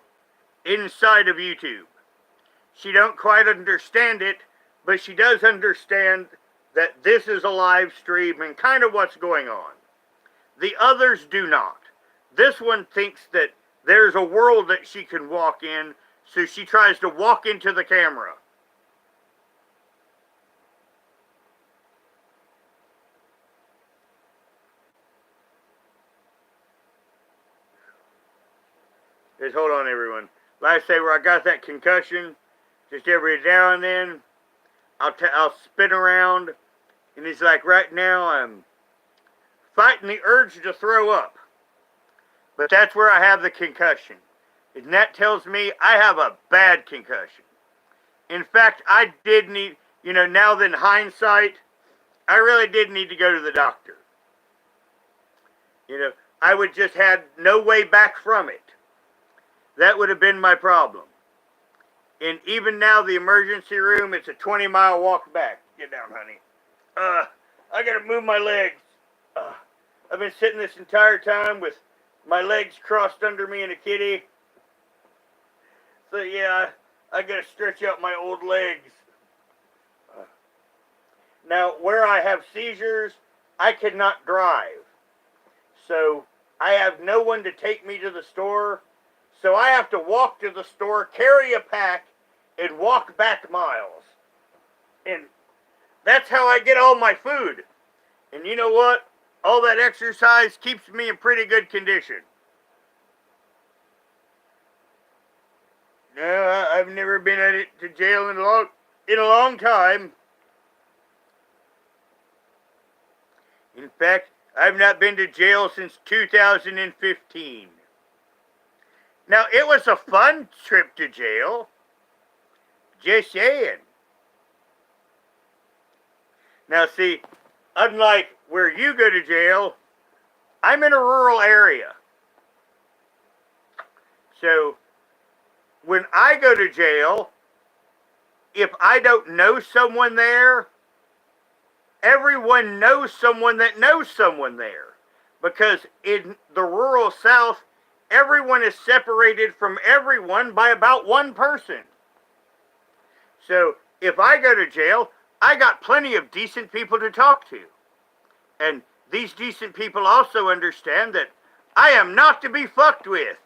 inside of YouTube. She don't quite understand it, but she does understand that this is a live stream and kind of what's going on. The others do not. This one thinks that there's a world that she can walk in, so she tries to walk into the camera. Just hold on, everyone. Like I say, where I got that concussion, just every now and then, I'll spin around, and it's like right now I'm fighting the urge to throw up. But that's where I have the concussion. And that tells me I have a bad concussion. In fact, I did need, you know, now that in hindsight, I really did need to go to the doctor. You know, I would just had no way back from it. That would have been my problem. And even now, the emergency room, it's a 20-mile walk back. Get down, honey. I gotta move my legs. I've been sitting this entire time with my legs crossed under me in a kitty. So yeah, I gotta stretch out my old legs. Now, where I have seizures, I cannot drive. So I have no one to take me to the store. So I have to walk to the store, carry a pack, and walk back miles. And that's how I get all my food. And you know what? All that exercise keeps me in pretty good condition. No, I've never been to jail in a long time. In fact, I've not been to jail since 2015. Now, it was a fun trip to jail. Just saying. Now, see, unlike where you go to jail, I'm in a rural area. So, when I go to jail, if I don't know someone there, everyone knows someone that knows someone there. Because in the rural South, everyone is separated from everyone by about one person. So, if I go to jail, I got plenty of decent people to talk to. And these decent people also understand that I am not to be fucked with.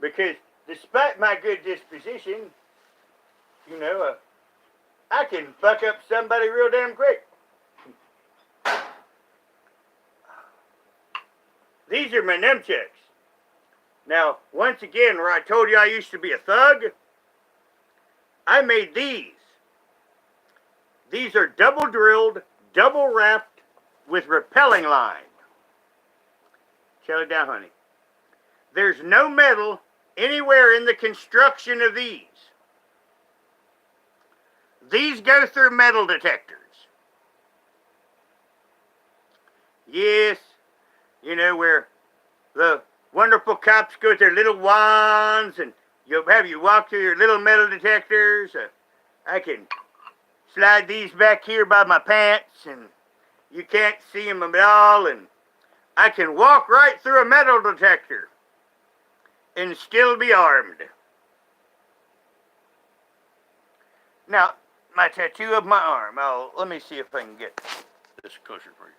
Because despite my good disposition, you know, I can fuck up somebody real damn quick. These are my nunchucks. Now, once again, where I told you I used to be a thug, I made these. These are double drilled, double wrapped with repelling line. Shut it down, honey. There's no metal anywhere in the construction of these. These go through metal detectors. Yes, you know, where the wonderful cops go with their little wands and you'll have you walk through your little metal detectors. I can slide these back here by my pants and you can't see them at all, and I can walk right through a metal detector and still be armed. Now, my tattoo of my arm. Let me see if I can get this closer for you.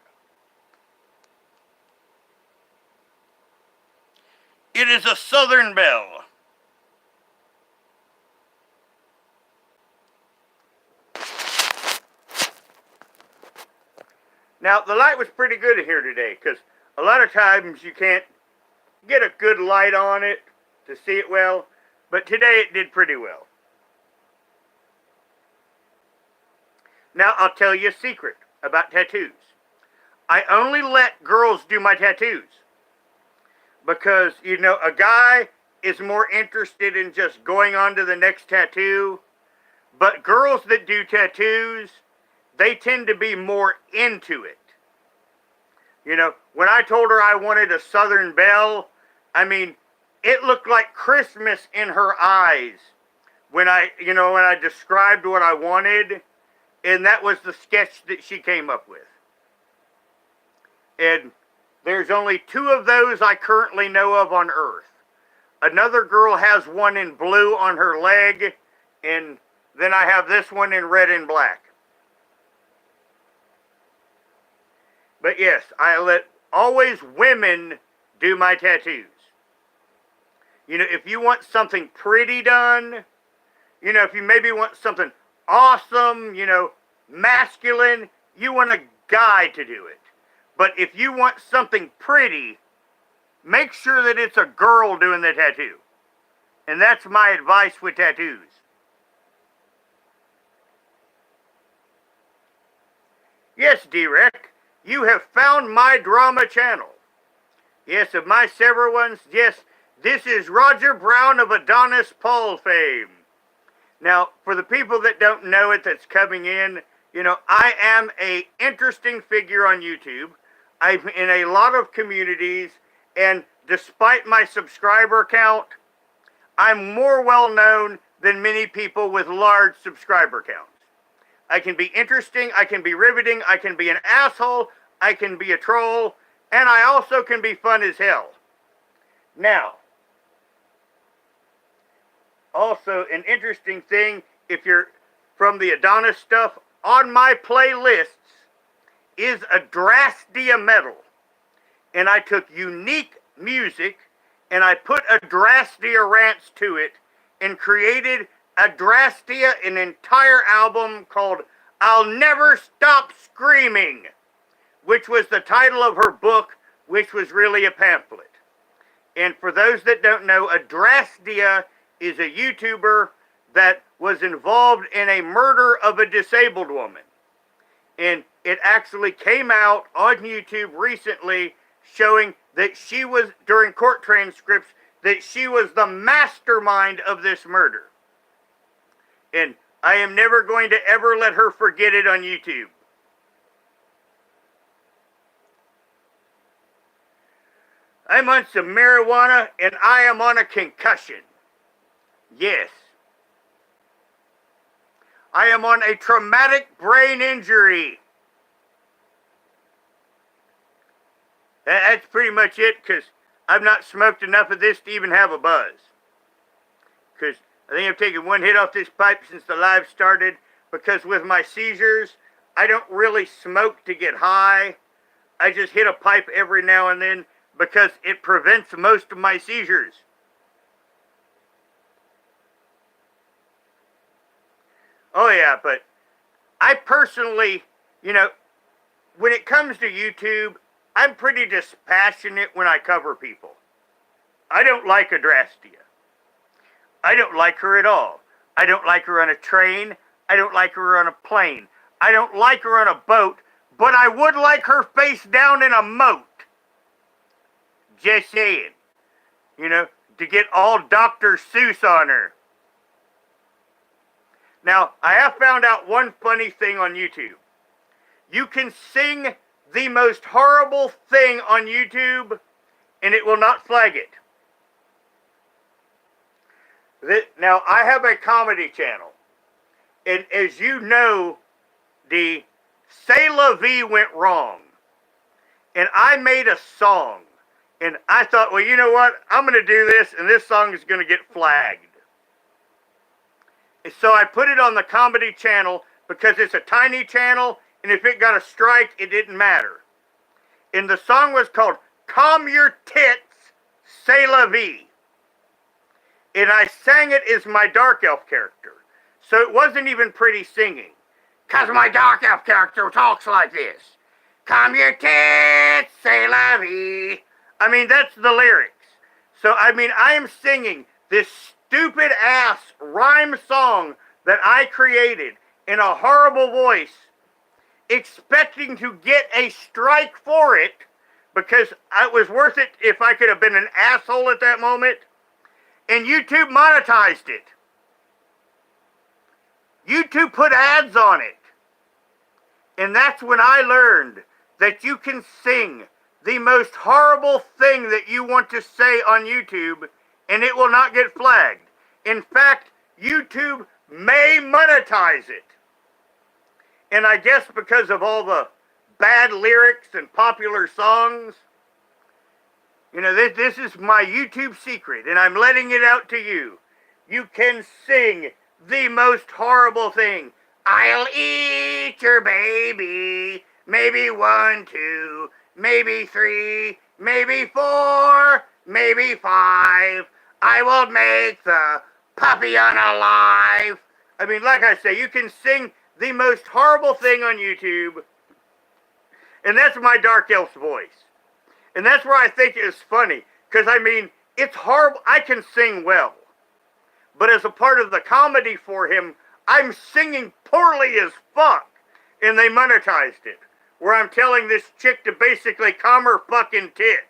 It is a Southern Belle. Now, the light was pretty good in here today, because a lot of times you can't get a good light on it to see it well, but today it did pretty well. Now, I'll tell you a secret about tattoos. I only let girls do my tattoos, because, you know, a guy is more interested in just going on to the next tattoo, but girls that do tattoos, they tend to be more into it. You know, when I told her I wanted a Southern Belle, I mean, it looked like Christmas in her eyes when I described what I wanted, and that was the sketch that she came up with. And there's only 2 of those I currently know of on Earth. Another girl has one in blue on her leg, and then I have this one in red and black. But yes, I let always women do my tattoos. You know, if you want something pretty done, you know, if you maybe want something awesome, you know, masculine, you want a guy to do it. But if you want something pretty, make sure that it's a girl doing the tattoo. And that's my advice with tattoos. Yes, D-Rec, you have found my drama channel. Yes, of my several ones, yes, this is Roger Brown of Adonis Paul fame. Now, for the people that don't know it that's coming in, you know, I am an interesting figure on YouTube. I'm in a lot of communities, and despite my subscriber count, I'm more well known than many people with large subscriber counts. I can be interesting, I can be riveting, I can be an asshole, I can be a troll, and I also can be fun as hell. Now, also an interesting thing, if you're from the Adonis stuff, on my playlists is a Drastia metal. And I took unique music and I put a Drastia rants to it and created a Drastia, an entire album called I'll Never Stop Screaming, which was the title of her book, which was really a pamphlet. And for those that don't know, a Drastia is a YouTuber that was involved in a murder of a disabled woman. And it actually came out on YouTube recently showing that she was, during court transcripts, that she was the mastermind of this murder. And I am never going to ever let her forget it on YouTube. I'm on some marijuana and I am on a concussion. Yes. I am on a traumatic brain injury. That's pretty much it, because I've not smoked enough of this to even have a buzz. Because I think I've taken one hit off this pipe since the live started, because with my seizures, I don't really smoke to get high. I just hit a pipe every now and then because it prevents most of my seizures. Oh yeah, but I personally, when it comes to YouTube, I'm pretty dispassionate when I cover people. I don't like Adrastia. I don't like her at all. I don't like her on a train. I don't like her on a plane. I don't like her on a boat, but I would like her face down in a moat. Just saying. To get all Dr. Seuss on her. Now, I have found out one funny thing on YouTube. You can sing the most horrible thing on YouTube, and it will not flag it. Now, I have a comedy channel, and as you know, the C'est La Vie went wrong, and I made a song, and I thought, well, you know what? I'm going to do this, and this song is going to get flagged. So I put it on the comedy channel because it's a tiny channel, and if it got a strike, it didn't matter. And the song was called Calm Your Tits, C'est La Vie. And I sang it as my dark elf character. So it wasn't even pretty singing. Because my dark elf character talks like this. Calm your tits, c'est la vie. I mean, that's the lyrics. So, I am singing this stupid ass rhyme song that I created in a horrible voice, expecting to get a strike for it, because it was worth it if I could have been an asshole at that moment, and YouTube monetized it. YouTube put ads on it. And that's when I learned that you can sing the most horrible thing that you want to say on YouTube, and it will not get flagged. In fact, YouTube may monetize it. And I guess because of all the bad lyrics and popular songs, this is my YouTube secret, and I'm letting it out to you. You can sing the most horrible thing. I'll eat your baby, maybe 1, 2, maybe 3, maybe 4, maybe 5. I will make the puppy unalive. Like I say, you can sing the most horrible thing on YouTube, and that's my dark elf's voice. And that's where I think it is funny, because it's horrible. I can sing well, but as a part of the comedy for him, I'm singing poorly as fuck, and they monetized it, where I'm telling this chick to basically calm her fucking tits.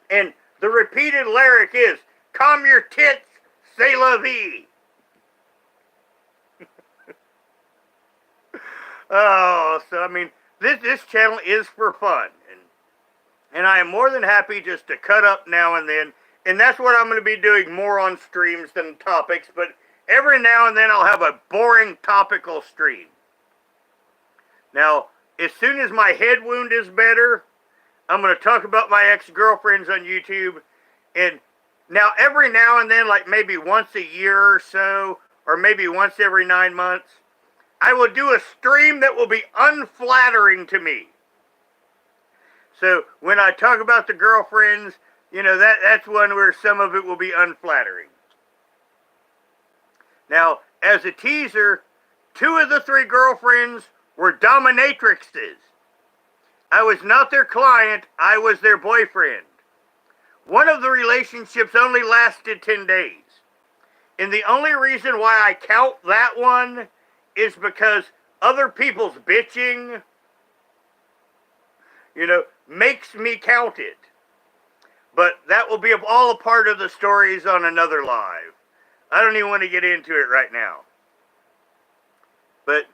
And the repeated lyric is, calm your tits, c'est la vie. Oh, so this channel is for fun. And I am more than happy just to cut up now and then And that's what I'm going to be doing more on streams than topics, but every now and then I'll have a boring topical stream. Now, as soon as my head wound is better, I'm going to talk about my ex-girlfriends on YouTube. And now, every now and then, like maybe once a year or so, or maybe once every 9 months, I will do a stream that will be unflattering to me. So, when I talk about the girlfriends, you know, that's one where some of it will be unflattering. Now, as a teaser, 2 of the 3 girlfriends were dominatrixes. I was not their client, I was their boyfriend. One of the relationships only lasted 10 days. And the only reason why I count that one is because other people's bitching, you know, makes me count it. But that will be all a part of the stories on another live. I don't even want to get into it right now. But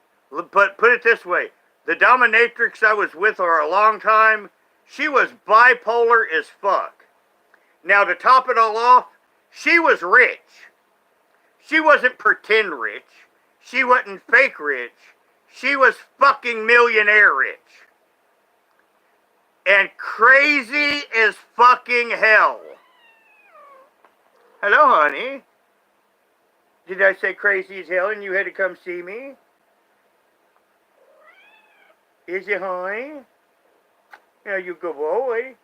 put it this way. The dominatrix I was with for a long time, she was bipolar as fuck. Now, to top it all off, she was rich. She wasn't pretend rich. She wasn't fake rich. She was fucking millionaire rich. And crazy as fucking hell. Hello, honey. Did I say crazy as hell and you had to come see me? Is it, honey? Now you good boy.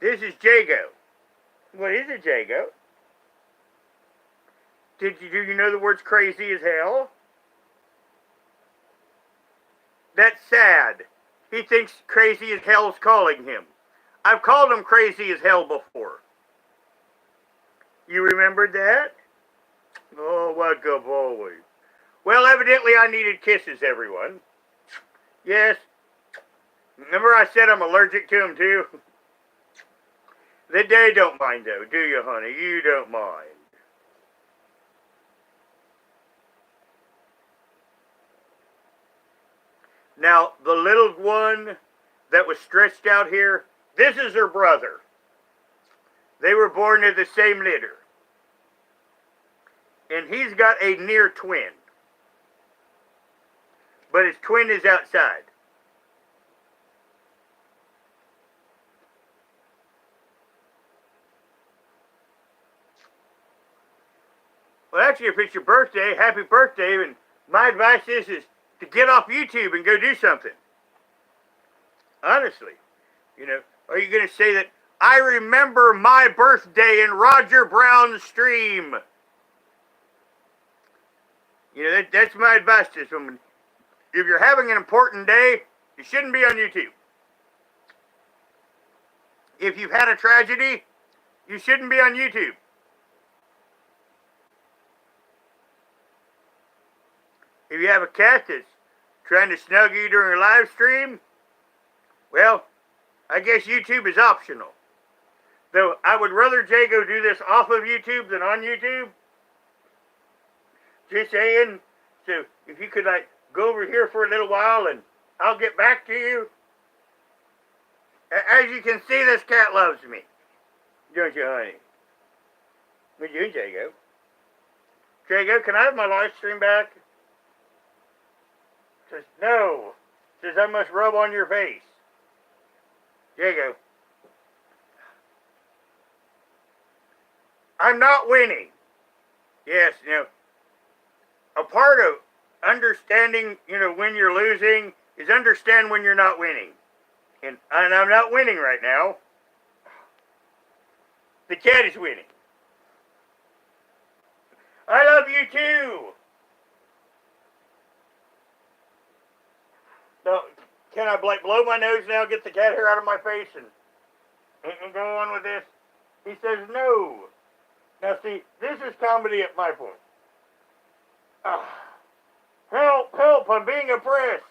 This is Jago. What is it, Jago? Do you know the words crazy as hell? That's sad. He thinks crazy as hell's calling him. I've called him crazy as hell before. You remembered that? Oh, what good boy. Well, evidently I needed kisses, everyone. Yes. Remember I said I'm allergic to them too? They don't mind though, do you, honey? You don't mind. Now, the little one that was stretched out here, this is her brother. They were born to the same litter. And he's got a near twin. But his twin is outside. Well, actually, if it's your birthday, happy birthday. And my advice is to get off YouTube and go do something. Honestly. You know, are you going to say that I remember my birthday in Roger Brown's stream? You know, that's my advice to someone. If you're having an important day, you shouldn't be on YouTube. If you've had a tragedy, you shouldn't be on YouTube. If you have a cat that's trying to snug you during a live stream, well, I guess YouTube is optional. Though I would rather Jago do this off of YouTube than on YouTube. Just saying. So if you could like go over here for a little while and I'll get back to you. As you can see, this cat loves me. Don't you, honey? What you doing, Jago? Jago, can I have my live stream back? Says, no. Says, I must rub on your face. Jago. I'm not winning. Yes, you know, a part of understanding, you know, when you're losing is understand when you're not winning. And I'm not winning right now. The cat is winning. I love you too. So, can I like blow my nose now, get the cat hair out of my face and go on with this? He says no. Now see, this is comedy at my point. Help, help, I'm being oppressed.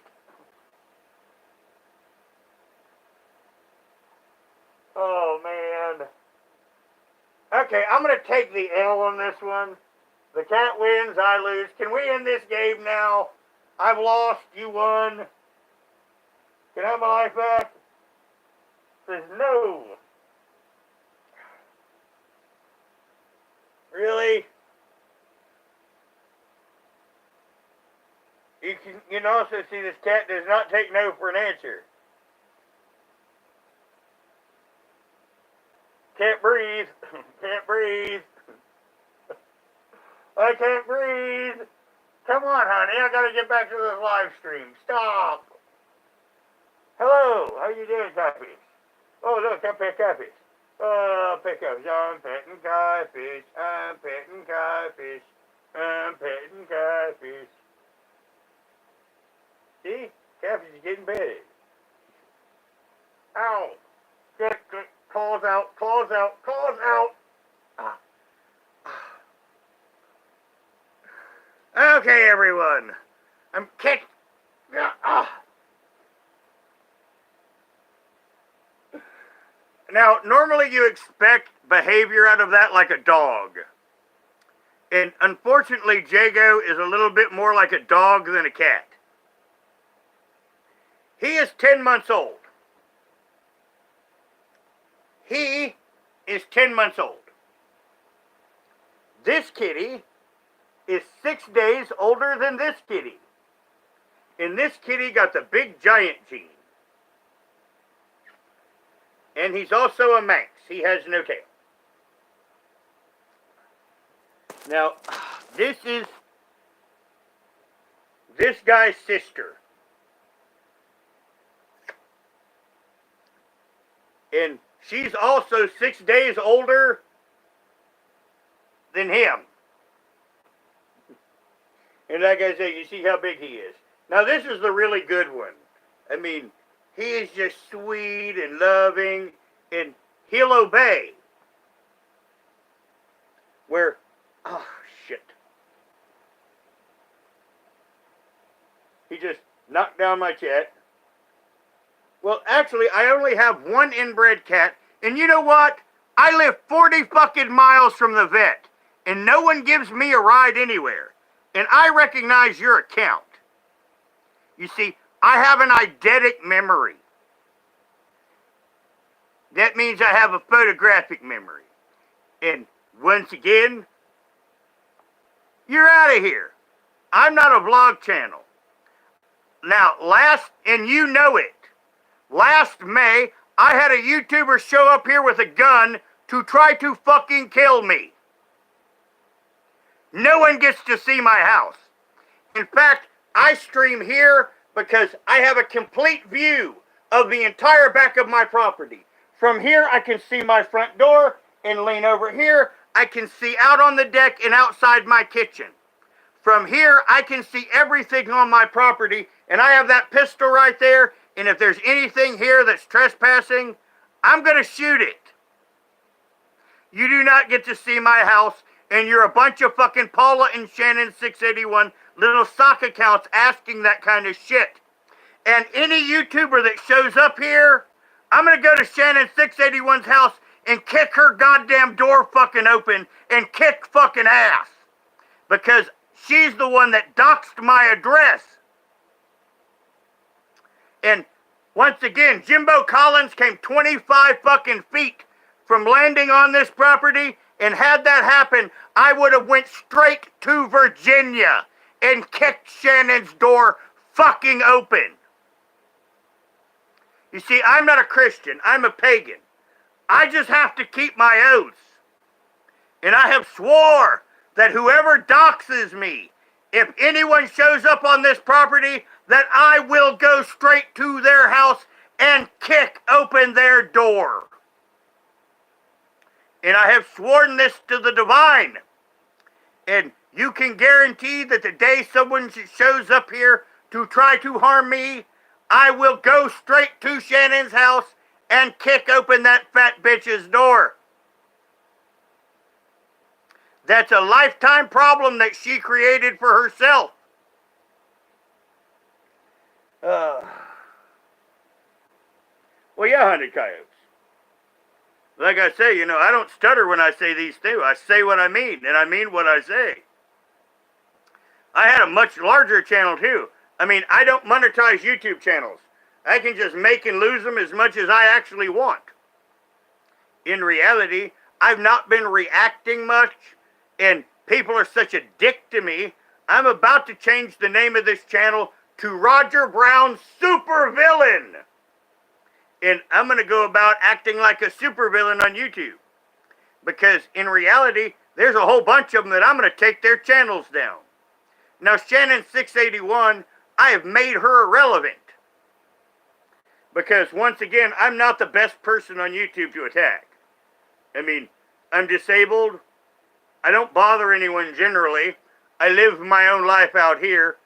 Oh, man. Okay, I'm going to take the L on this one. The cat wins, I lose. Can we end this game now? I've lost, you won. Can I have my life back? Says no. Really? You can also see this cat does not take no for an answer. Can't breathe. Can't breathe. I can't breathe. Come on, honey. I gotta get back to this live stream. Stop. Hello. How you doing, Catfish? Oh, look, I pet Catfish. Oh, pick up. I'm petting Catfish. I'm petting Catfish. I'm petting Catfish. See? Catfish is getting better. Ow. Get. Claws out. Claws out. Claws out. Ah. Okay, everyone. I'm kicked. Now, normally you expect behavior out of that like a dog. And unfortunately, Jago is a little bit more like a dog than a cat. He is 10 months old. He is 10 months old. This kitty is 6 days older than this kitty. And this kitty got the big giant gene. And he's also a Manx. He has no tail. Now, this is this guy's sister. And she's also 6 days older than him. And like I said, you see how big he is. Now, this is the really good one. I mean, he is just sweet and loving, and he'll obey. Where, oh, shit. He just knocked down my cat. Well, actually, I only have one inbred cat, and you know what? I live 40 fucking miles from the vet, and no one gives me a ride anywhere. And I recognize your account. You see, I have an eidetic memory. That means I have a photographic memory. And once again, you're out of here. I'm not a vlog channel. Now, and you know it, last May, I had a YouTuber show up here with a gun to try to fucking kill me. No one gets to see my house. In fact, I stream here because I have a complete view of the entire back of my property. From here, I can see my front door, and lean over here, I can see out on the deck and outside my kitchen. From here, I can see everything on my property, and I have that pistol right there, and if there's anything here that's trespassing, I'm going to shoot it. You do not get to see my house, and you're a bunch of fucking Paula and Shannon 681 little sock accounts asking that kind of shit. And any YouTuber that shows up here, I'm going to go to Shannon 681's house and kick her goddamn door fucking open and kick fucking ass. Because she's the one that doxed my address. And once again, Jimbo Collins came 25 fucking feet from landing on this property, and had that happen, I would have went straight to Virginia and kicked Shannon's door fucking open. You see, I'm not a Christian. I'm a pagan. I just have to keep my oaths. And I have swore that whoever doxes me, if anyone shows up on this property, that I will go straight to their house and kick open their door. And I have sworn this to the divine. And you can guarantee that the day someone shows up here to try to harm me, I will go straight to Shannon's house and kick open that fat bitch's door. That's a lifetime problem that she created for herself. Well, yeah, hunted coyotes. Like I say, you know, I don't stutter when I say these things. I say what I mean, and I mean what I say. I had a much larger channel, too. I mean, I don't monetize YouTube channels. I can just make and lose them as much as I actually want. In reality, I've not been reacting much, And people are such a dick to me, I'm about to change the name of this channel to Roger Brown's Supervillain. And I'm going to go about acting like a supervillain on YouTube. Because in reality, there's a whole bunch of them that I'm going to take their channels down. Now, Shannon681, I have made her irrelevant. Because, once again, I'm not the best person on YouTube to attack. I mean, I'm disabled. I don't bother anyone generally. I live my own life out here.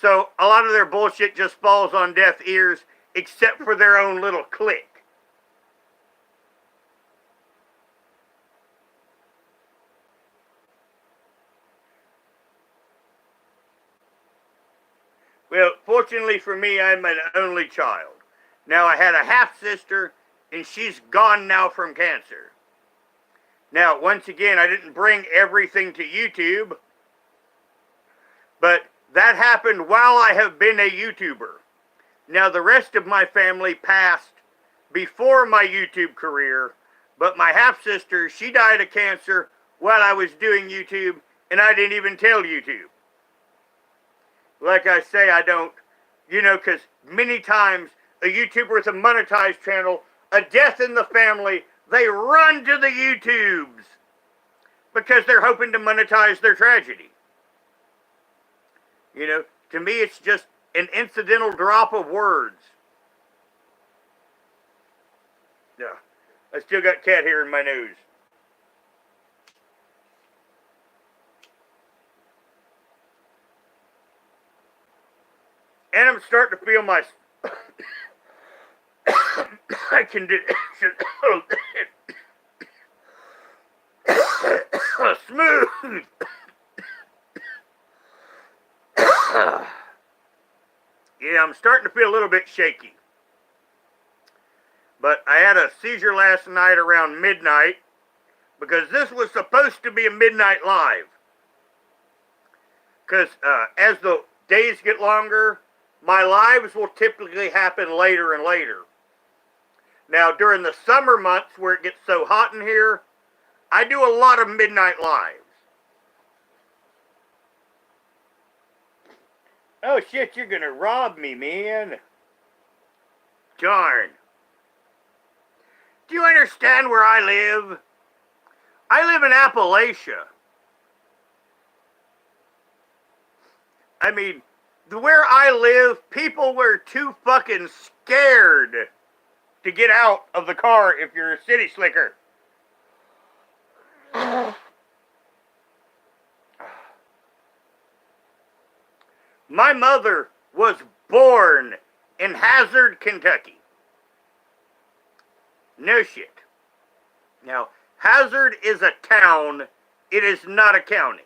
So, a lot of their bullshit just falls on deaf ears, except for their own little clique. Well, fortunately for me, I'm an only child. Now, I had a half-sister, and she's gone now from cancer. Now, once again, I didn't bring everything to YouTube, but that happened while I have been a YouTuber. Now, the rest of my family passed before my YouTube career, but my half-sister, she died of cancer while I was doing YouTube, and I didn't even tell YouTube. Like I say, I don't, because many times a YouTuber with a monetized channel, a death in the family, they run to the YouTubes because they're hoping to monetize their tragedy. To me, it's just an incidental drop of words. Yeah, I still got cat hair in my nose. And I'm starting to feel my condition smooth. Yeah, I'm starting to feel a little bit shaky. But I had a seizure last night around midnight because this was supposed to be a midnight live. Because as the days get longer, my lives will typically happen later and later. Now, during the summer months where it gets so hot in here, I do a lot of midnight lives. Oh shit, you're gonna rob me, man. Darn. Do you understand where I live? I live in Appalachia. I mean, where I live, people were too fucking scared to get out of the car if you're a city slicker. My mother was born in Hazard, Kentucky. No shit. Now, Hazard is a town. It is not a county.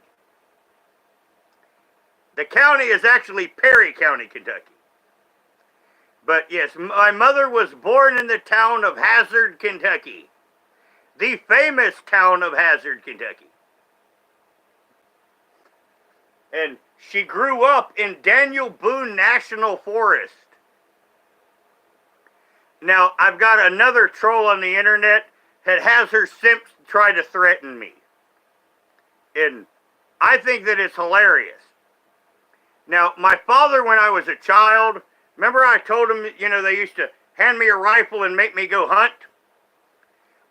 The county is actually Perry County, Kentucky. But yes, my mother was born in the town of Hazard, Kentucky. The famous town of Hazard, Kentucky. And she grew up in Daniel Boone National Forest. Now, I've got another troll on the internet that has her simps try to threaten me. And I think that it's hilarious. Now, my father, when I was a child, remember I told him, they used to hand me a rifle and make me go hunt?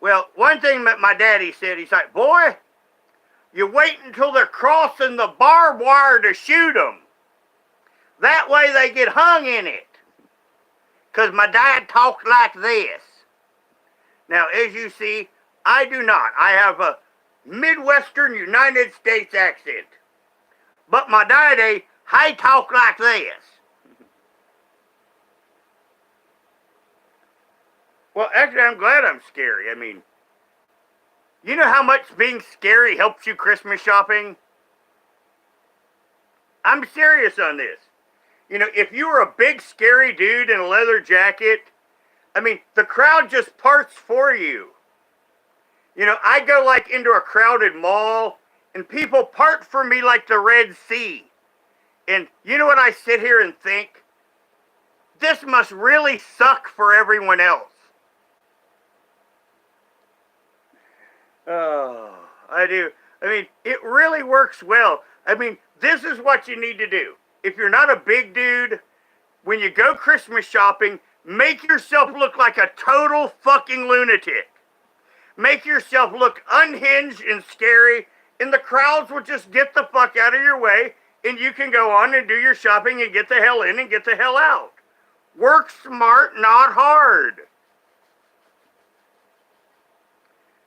Well, one thing that my daddy said, he's like, boy, you wait until they're crossing the barbed wire to shoot them. That way they get hung in it. Because my dad talked like this. Now, as you see, I do not. I have a Midwestern United States accent. But my daddy, he talk like this. Well, actually, I'm glad I'm scary. I mean, you know how much being scary helps you Christmas shopping? I'm serious on this. If you were a big scary dude in a leather jacket, I mean, the crowd just parts for you. I go like into a crowded mall, and people part for me like the Red Sea. And you know what I sit here and think? This must really suck for everyone else. Oh, I do. I mean, it really works well. I mean, this is what you need to do. If you're not a big dude, when you go Christmas shopping, make yourself look like a total fucking lunatic. Make yourself look unhinged and scary, and the crowds will just get the fuck out of your way, and you can go on and do your shopping and get the hell in and get the hell out. Work smart, not hard.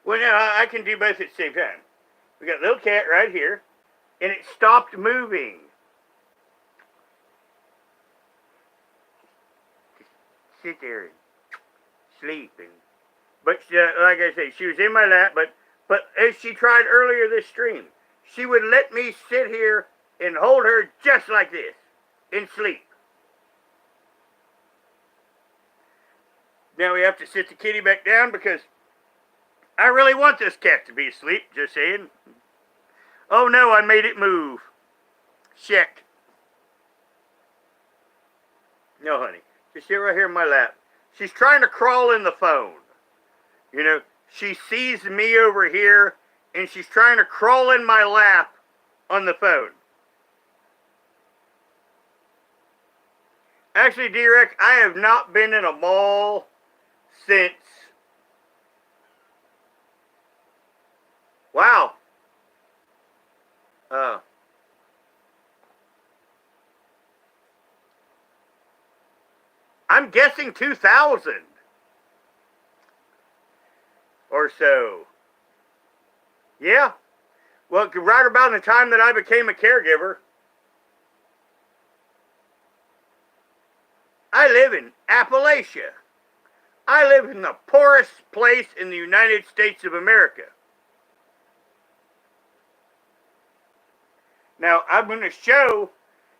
Well, now I can do both at the same time. We got a little cat right here, and it stopped moving. Just sit there and sleep. But like I say, she was in my lap, but as she tried earlier this stream, she would let me sit here and hold her just like this and sleep. Now we have to sit the kitty back down because I really want this cat to be asleep, just saying. Oh no, I made it move. Shit. No, honey. Just sit right here in my lap. She's trying to crawl in the phone. You know, she sees me over here, and she's trying to crawl in my lap on the phone. Actually, D-Rec, I have not been in a mall since... Wow. I'm guessing 2000 or so. Yeah. Well, right about the time that I became a caregiver. I live in Appalachia. I live in the poorest place in the United States of America. Now, I'm going to show,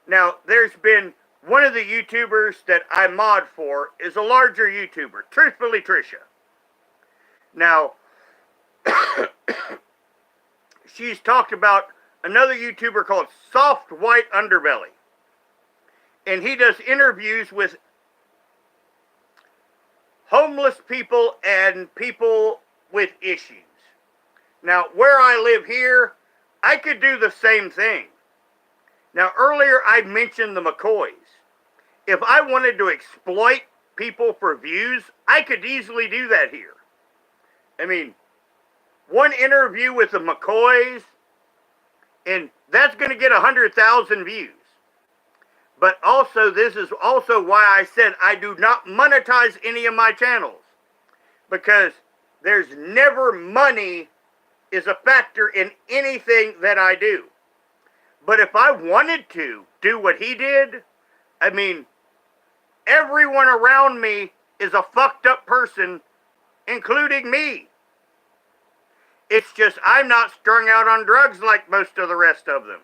now, there's been one of the YouTubers that I mod for is a larger YouTuber, Truthfully Trisha. Now, she's talked about another YouTuber called Soft White Underbelly. And he does interviews with homeless people and people with issues. Now, where I live here, I could do the same thing. Now, earlier I mentioned the McCoys. If I wanted to exploit people for views, I could easily do that here. I mean, one interview with the McCoys, and that's going to get 100,000 views. But also, this is also why I said I do not monetize any of my channels. Because there's never money is a factor in anything that I do. But if I wanted to do what he did, I mean, everyone around me is a fucked up person, including me. It's just I'm not strung out on drugs like most of the rest of them.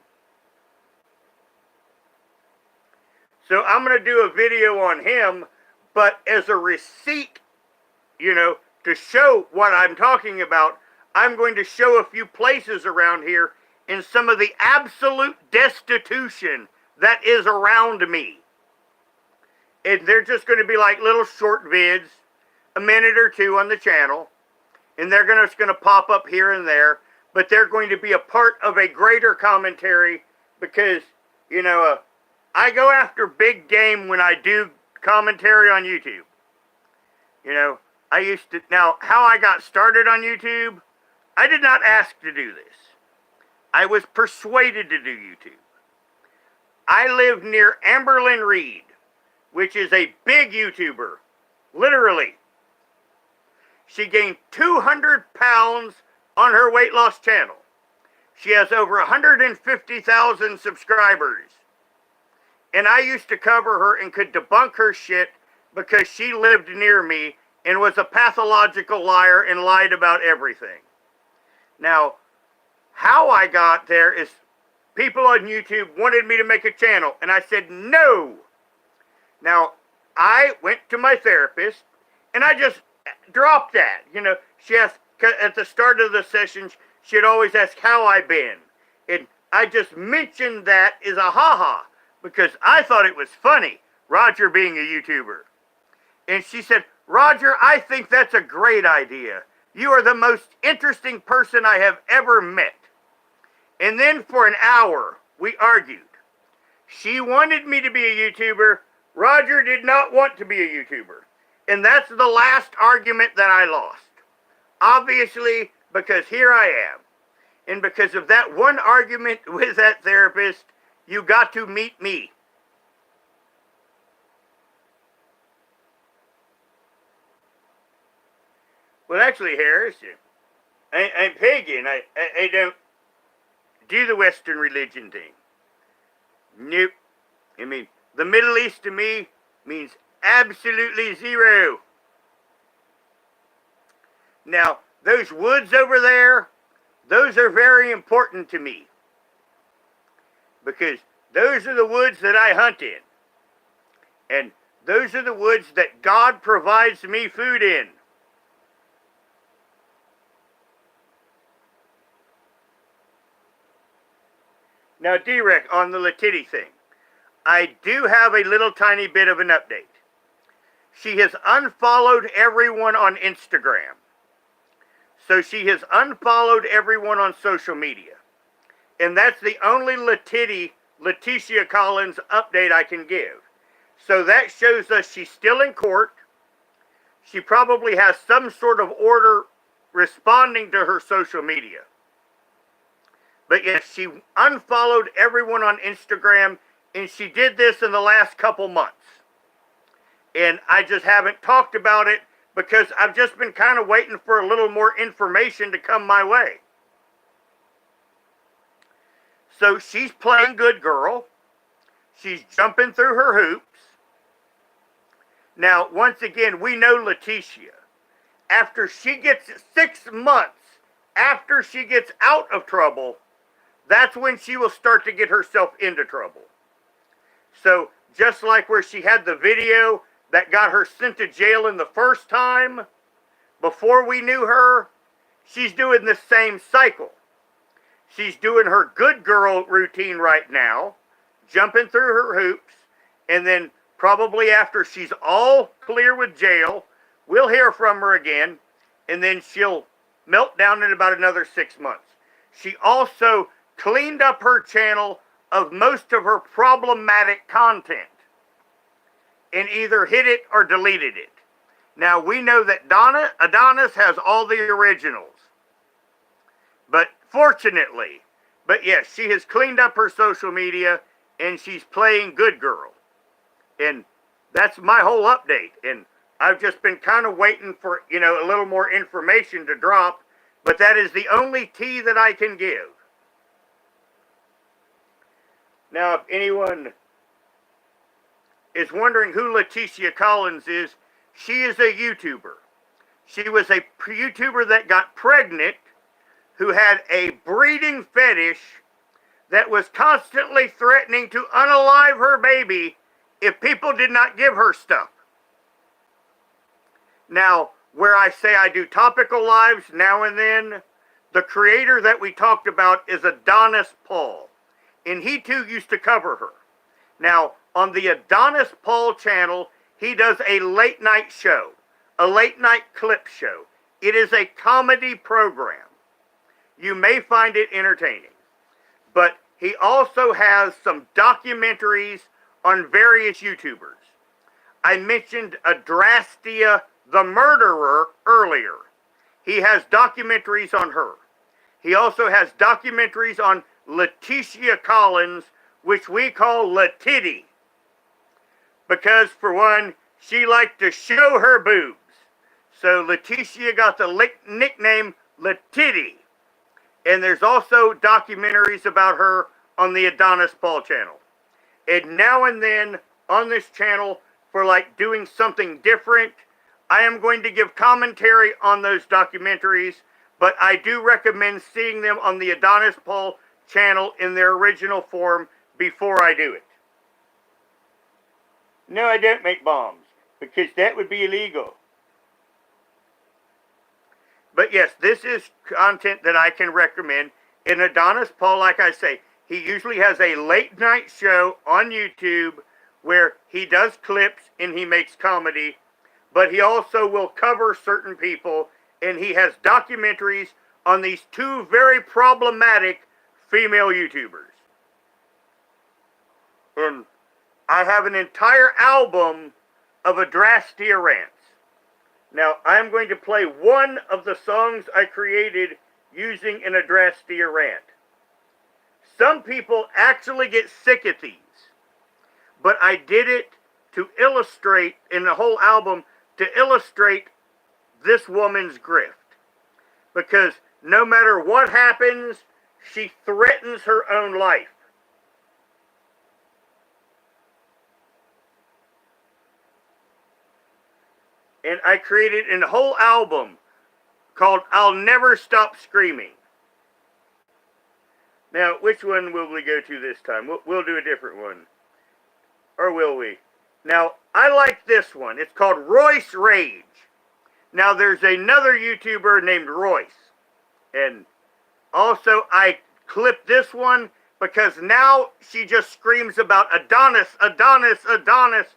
So I'm going to do a video on him, but as a receipt, you know, to show what I'm talking about, I'm going to show a few places around here in some of the absolute destitution that is around me. And they're just going to be like little short vids, a minute or two on the channel, and they're just going to pop up here and there, but they're going to be a part of a greater commentary because, you know, I go after big game when I do commentary on YouTube. You know, I used to, now, how I got started on YouTube, I did not ask to do this. I was persuaded to do YouTube. I live near Amberlynn Reed, which is a big YouTuber, literally. She gained 200 pounds on her weight loss channel. She has over 150,000 subscribers. And I used to cover her and could debunk her shit because she lived near me and was a pathological liar and lied about everything. Now, how I got there is people on YouTube wanted me to make a channel, and I said no. Now, I went to my therapist, and I just dropped that. You know, she asked, at the start of the sessions, she'd always ask how I been. And I just mentioned that as a ha-ha, because I thought it was funny, Roger being a YouTuber. And she said, Roger, I think that's a great idea. You are the most interesting person I have ever met. And then for an hour, we argued. She wanted me to be a YouTuber. Roger did not want to be a YouTuber. And that's the last argument that I lost. Obviously, because here I am. And because of that one argument with that therapist, you got to meet me. Well, actually, Harris, I'm pagan. I don't do the Western religion thing. Nope. I mean, the Middle East to me means absolutely zero. Now, those woods over there, those are very important to me. Because those are the woods that I hunt in. And those are the woods that God provides me food in. Now, Derek, on the Latiti thing, I do have a little tiny bit of an update. She has unfollowed everyone on Instagram. So she has unfollowed everyone on social media. And that's the only Letitia Collins update I can give. So that shows us she's still in court. She probably has some sort of order responding to her social media. But yes, she unfollowed everyone on Instagram, and she did this in the last couple months. And I just haven't talked about it because I've just been kind of waiting for a little more information to come my way. So she's playing good girl. She's jumping through her hoops. Now, once again, we know Letitia. After she gets 6 months, after she gets out of trouble, that's when she will start to get herself into trouble. So, just like where she had the video that got her sent to jail in the first time, before we knew her, she's doing the same cycle. She's doing her good girl routine right now, jumping through her hoops, and then probably after she's all clear with jail, we'll hear from her again, and then she'll melt down in about another 6 months. She also cleaned up her channel of most of her problematic content and either hid it or deleted it. Now, we know that Adonis has all the originals. But fortunately, yes, she has cleaned up her social media and she's playing good girl. And that's my whole update. And I've just been kind of waiting for, a little more information to drop. But that is the only tea that I can give. Now, if anyone is wondering who Letitia Collins is, she is a YouTuber. She was a YouTuber that got pregnant, who had a breeding fetish that was constantly threatening to unalive her baby if people did not give her stuff. Now, where I say I do topical lives now and then, the creator that we talked about is Adonis Paul. And he too used to cover her. Now, on the Adonis Paul channel, he does a late night show, a late night clip show. It is a comedy program. You may find it entertaining. But he also has some documentaries on various YouTubers. I mentioned Adrastia the Murderer earlier. He has documentaries on her. He also has documentaries on Letitia Collins, which we call Latiti. Because, for one, she liked to show her boobs. So Letitia got the nickname Latiti. And there's also documentaries about her on the Adonis Paul channel. And now and then, on this channel, for doing something different, I am going to give commentary on those documentaries, but I do recommend seeing them on the Adonis Paul channel in their original form before I do it. No, I don't make bombs, because that would be illegal. But yes, this is content that I can recommend. And Adonis Paul, like I say, he usually has a late night show on YouTube where he does clips and he makes comedy, but he also will cover certain people, and he has documentaries on these two very problematic female YouTubers. And I have an entire album of Adrastia rants. Now, I'm going to play one of the songs I created using an Adrastia rant. Some people actually get sick at these, but I did it to illustrate, in the whole album, to illustrate this woman's grift. Because no matter what happens, she threatens her own life. And I created a whole album called I'll Never Stop Screaming. Now, which one will we go to this time? We'll do a different one. Or will we? Now, I like this one. It's called Royce Rage. Now, there's another YouTuber named Royce. And also, I clipped this one because now she just screams about Adonis, Adonis, Adonis,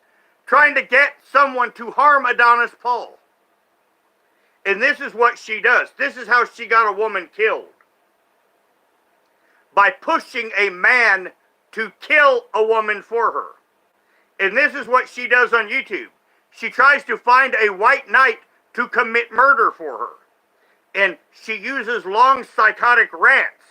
trying to get someone to harm Adonis Paul. And this is what she does. This is how she got a woman killed. By pushing a man to kill a woman for her. And this is what she does on YouTube. She tries to find a white knight to commit murder for her. And she uses long psychotic rants.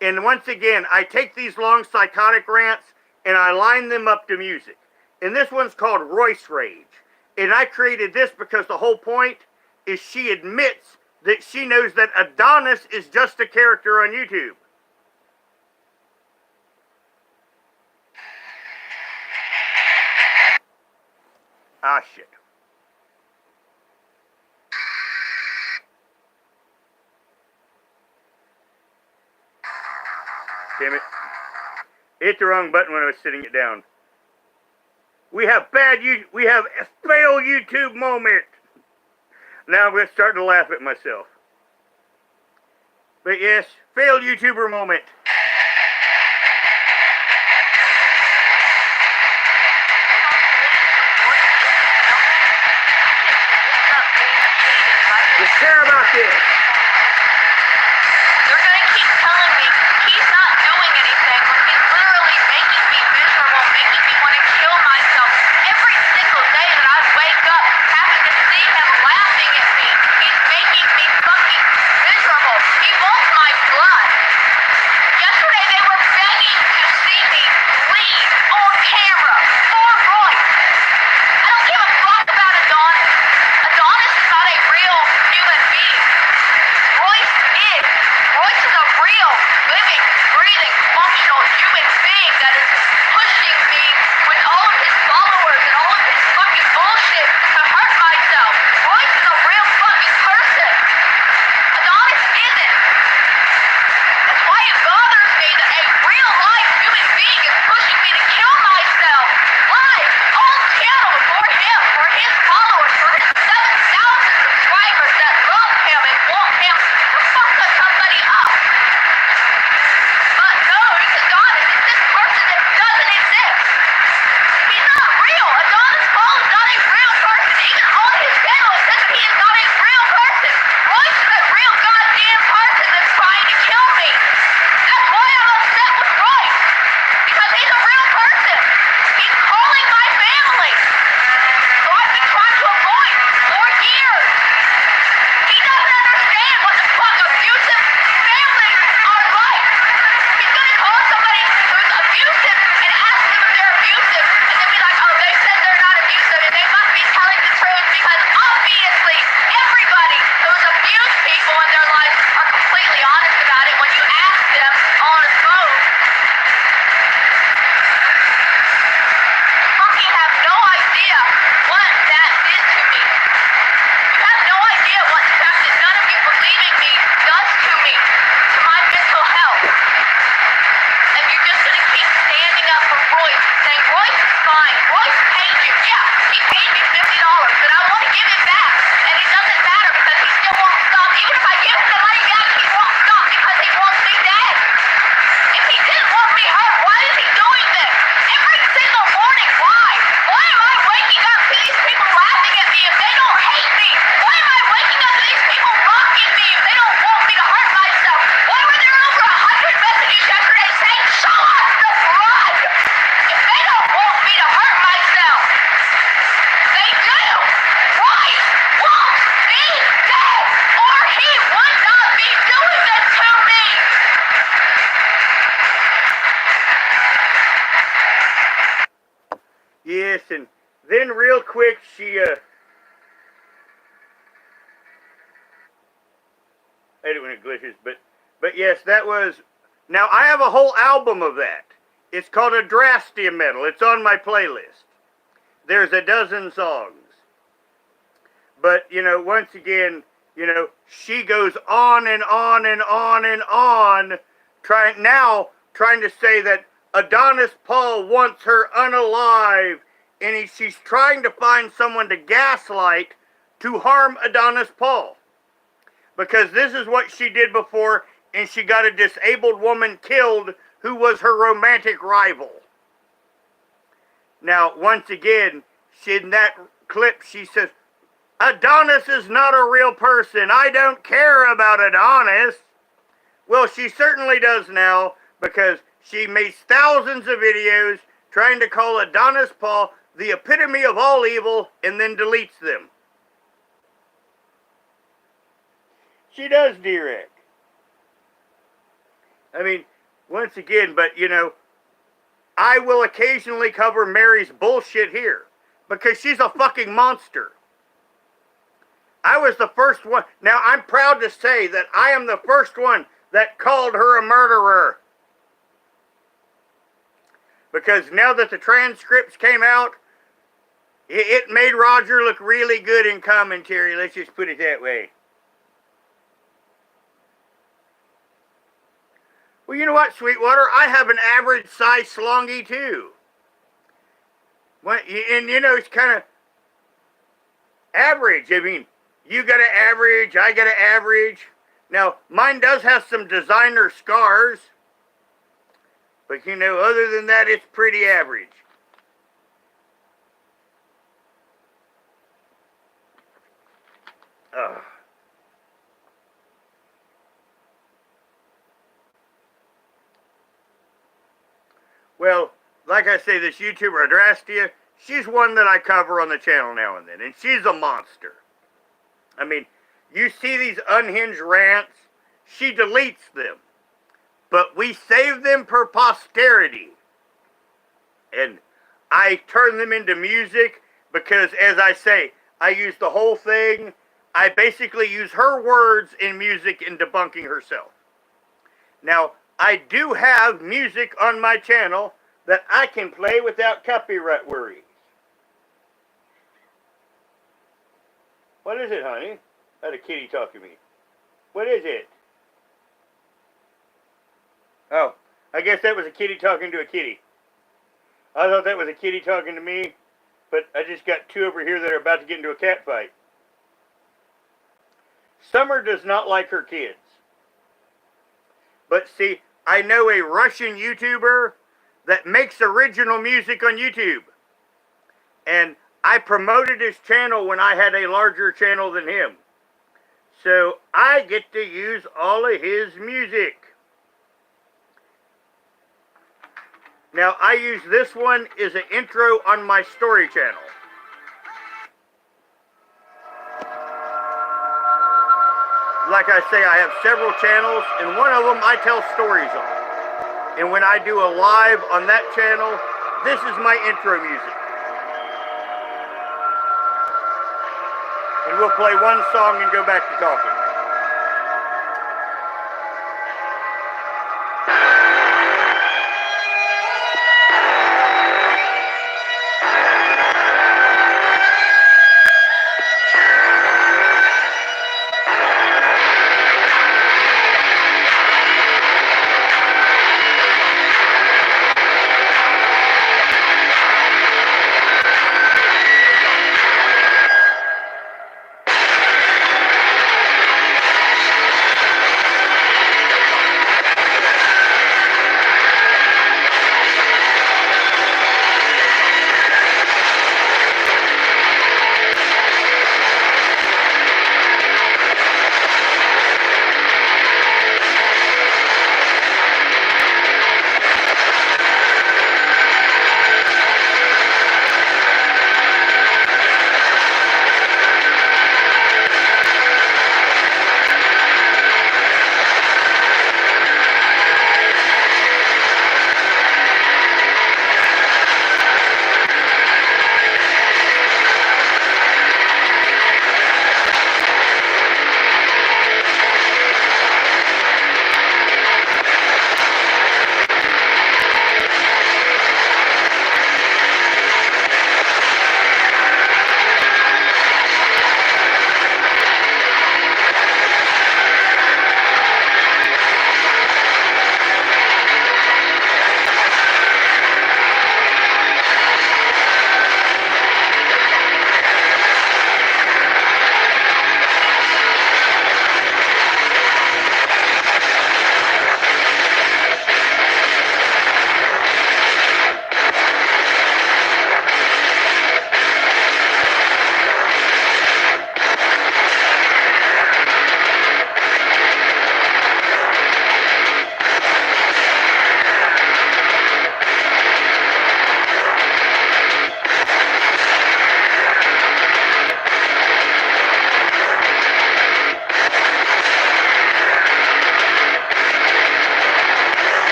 And once again, I take these long psychotic rants and I line them up to music. And this one's called Royce Rage. And I created this because the whole point is she admits that she knows that Adonis is just a character on YouTube. Ah, shit. Damn it. Hit the wrong button when I was sitting it down. We have we have a fail YouTube moment. Now I'm starting to laugh at myself. But yes, fail YouTuber moment. Let's care about this. They're going to keep telling me he's not doing anything when he's literally making me miserable, making me want to kill myself. Every single day that I wake up having to see him laughing at me, he's making me fucking miserable. He wants my blood. Yesterday they were begging to see me bleed on camera for Royce. I don't give a fuck about Adonis. Adonis is not a real human being. then real quick, she, I hate it when it glitches, but yes, that was, now I have a whole album of that. It's called Adrastia Metal. It's on my playlist. There's a dozen songs. But, you know, once again, you know, she goes on and on and on and on, trying to say that Adonis Paul wants her unalive, and she's trying to find someone to gaslight to harm Adonis Paul. Because this is what she did before, and she got a disabled woman killed who was her romantic rival. Now, once again, in that clip, she says, Adonis is not a real person. I don't care about Adonis. Well, she certainly does now, because she makes thousands of videos trying to call Adonis Paul the epitome of all evil and then deletes them. She does, D-Rick. I mean, once again, but you know, I will occasionally cover Mary's bullshit here because she's a fucking monster. I was the first one. Now, I'm proud to say that I am the first one that called her a murderer. Because now that the transcripts came out, it made Roger look really good in commentary. Let's just put it that way. Well, you know what, Sweetwater? I have an average size slongy too. And you know, it's kind of average. I mean, you got an average, I got an average. Now, mine does have some designer scars. But you know, other than that, it's pretty average. Ugh. Well, like I say, this YouTuber, Adrastia, she's one that I cover on the channel now and then, and she's a monster. I mean, you see these unhinged rants, she deletes them, but we save them for posterity. And I turn them into music because, as I say, I use the whole thing. I basically use her words in music in debunking herself. Now, I do have music on my channel that I can play without copyright worries. What is it, honey? I had a kitty talking to me. What is it? Oh, I guess that was a kitty talking to a kitty. I thought that was a kitty talking to me, but I just got two over here that are about to get into a cat fight. Summer does not like her kids. But see, I know a Russian YouTuber that makes original music on YouTube. And I promoted his channel when I had a larger channel than him. So I get to use all of his music. Now I use this one as an intro on my story channel. Like I say, I have several channels, and one of them I tell stories on. And when I do a live on that channel, this is my intro music. And we'll play one song and go back to talking.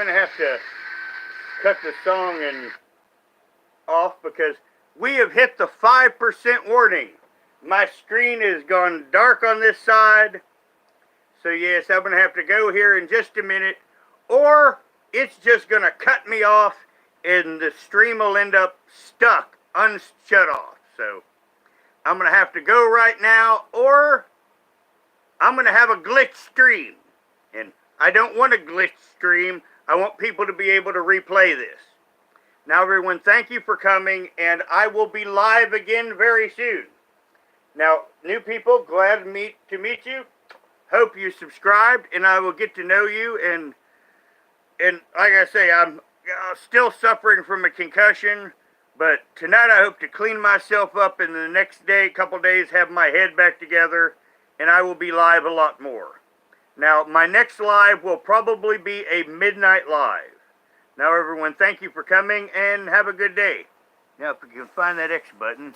going to have to cut the song and off because we have hit the 5% warning. My screen has gone dark on this side. So yes, I'm going to have to go here in just a minute, or it's just going to cut me off and the stream will end up stuck, unshut off. So I'm going to have to go right now, or I'm going to have a glitch stream. And I don't want a glitch stream. I want people to be able to replay this. Now everyone, thank you for coming, and I will be live again very soon. Now, new people, glad to meet you. Hope you subscribed, and I will get to know you. And like I say, I'm still suffering from a concussion, but tonight I hope to clean myself up, and the next day, couple days, have my head back together, and I will be live a lot more. Now, my next live will probably be a midnight live. Now, everyone, thank you for coming, and have a good day. Now, if you can find that X button.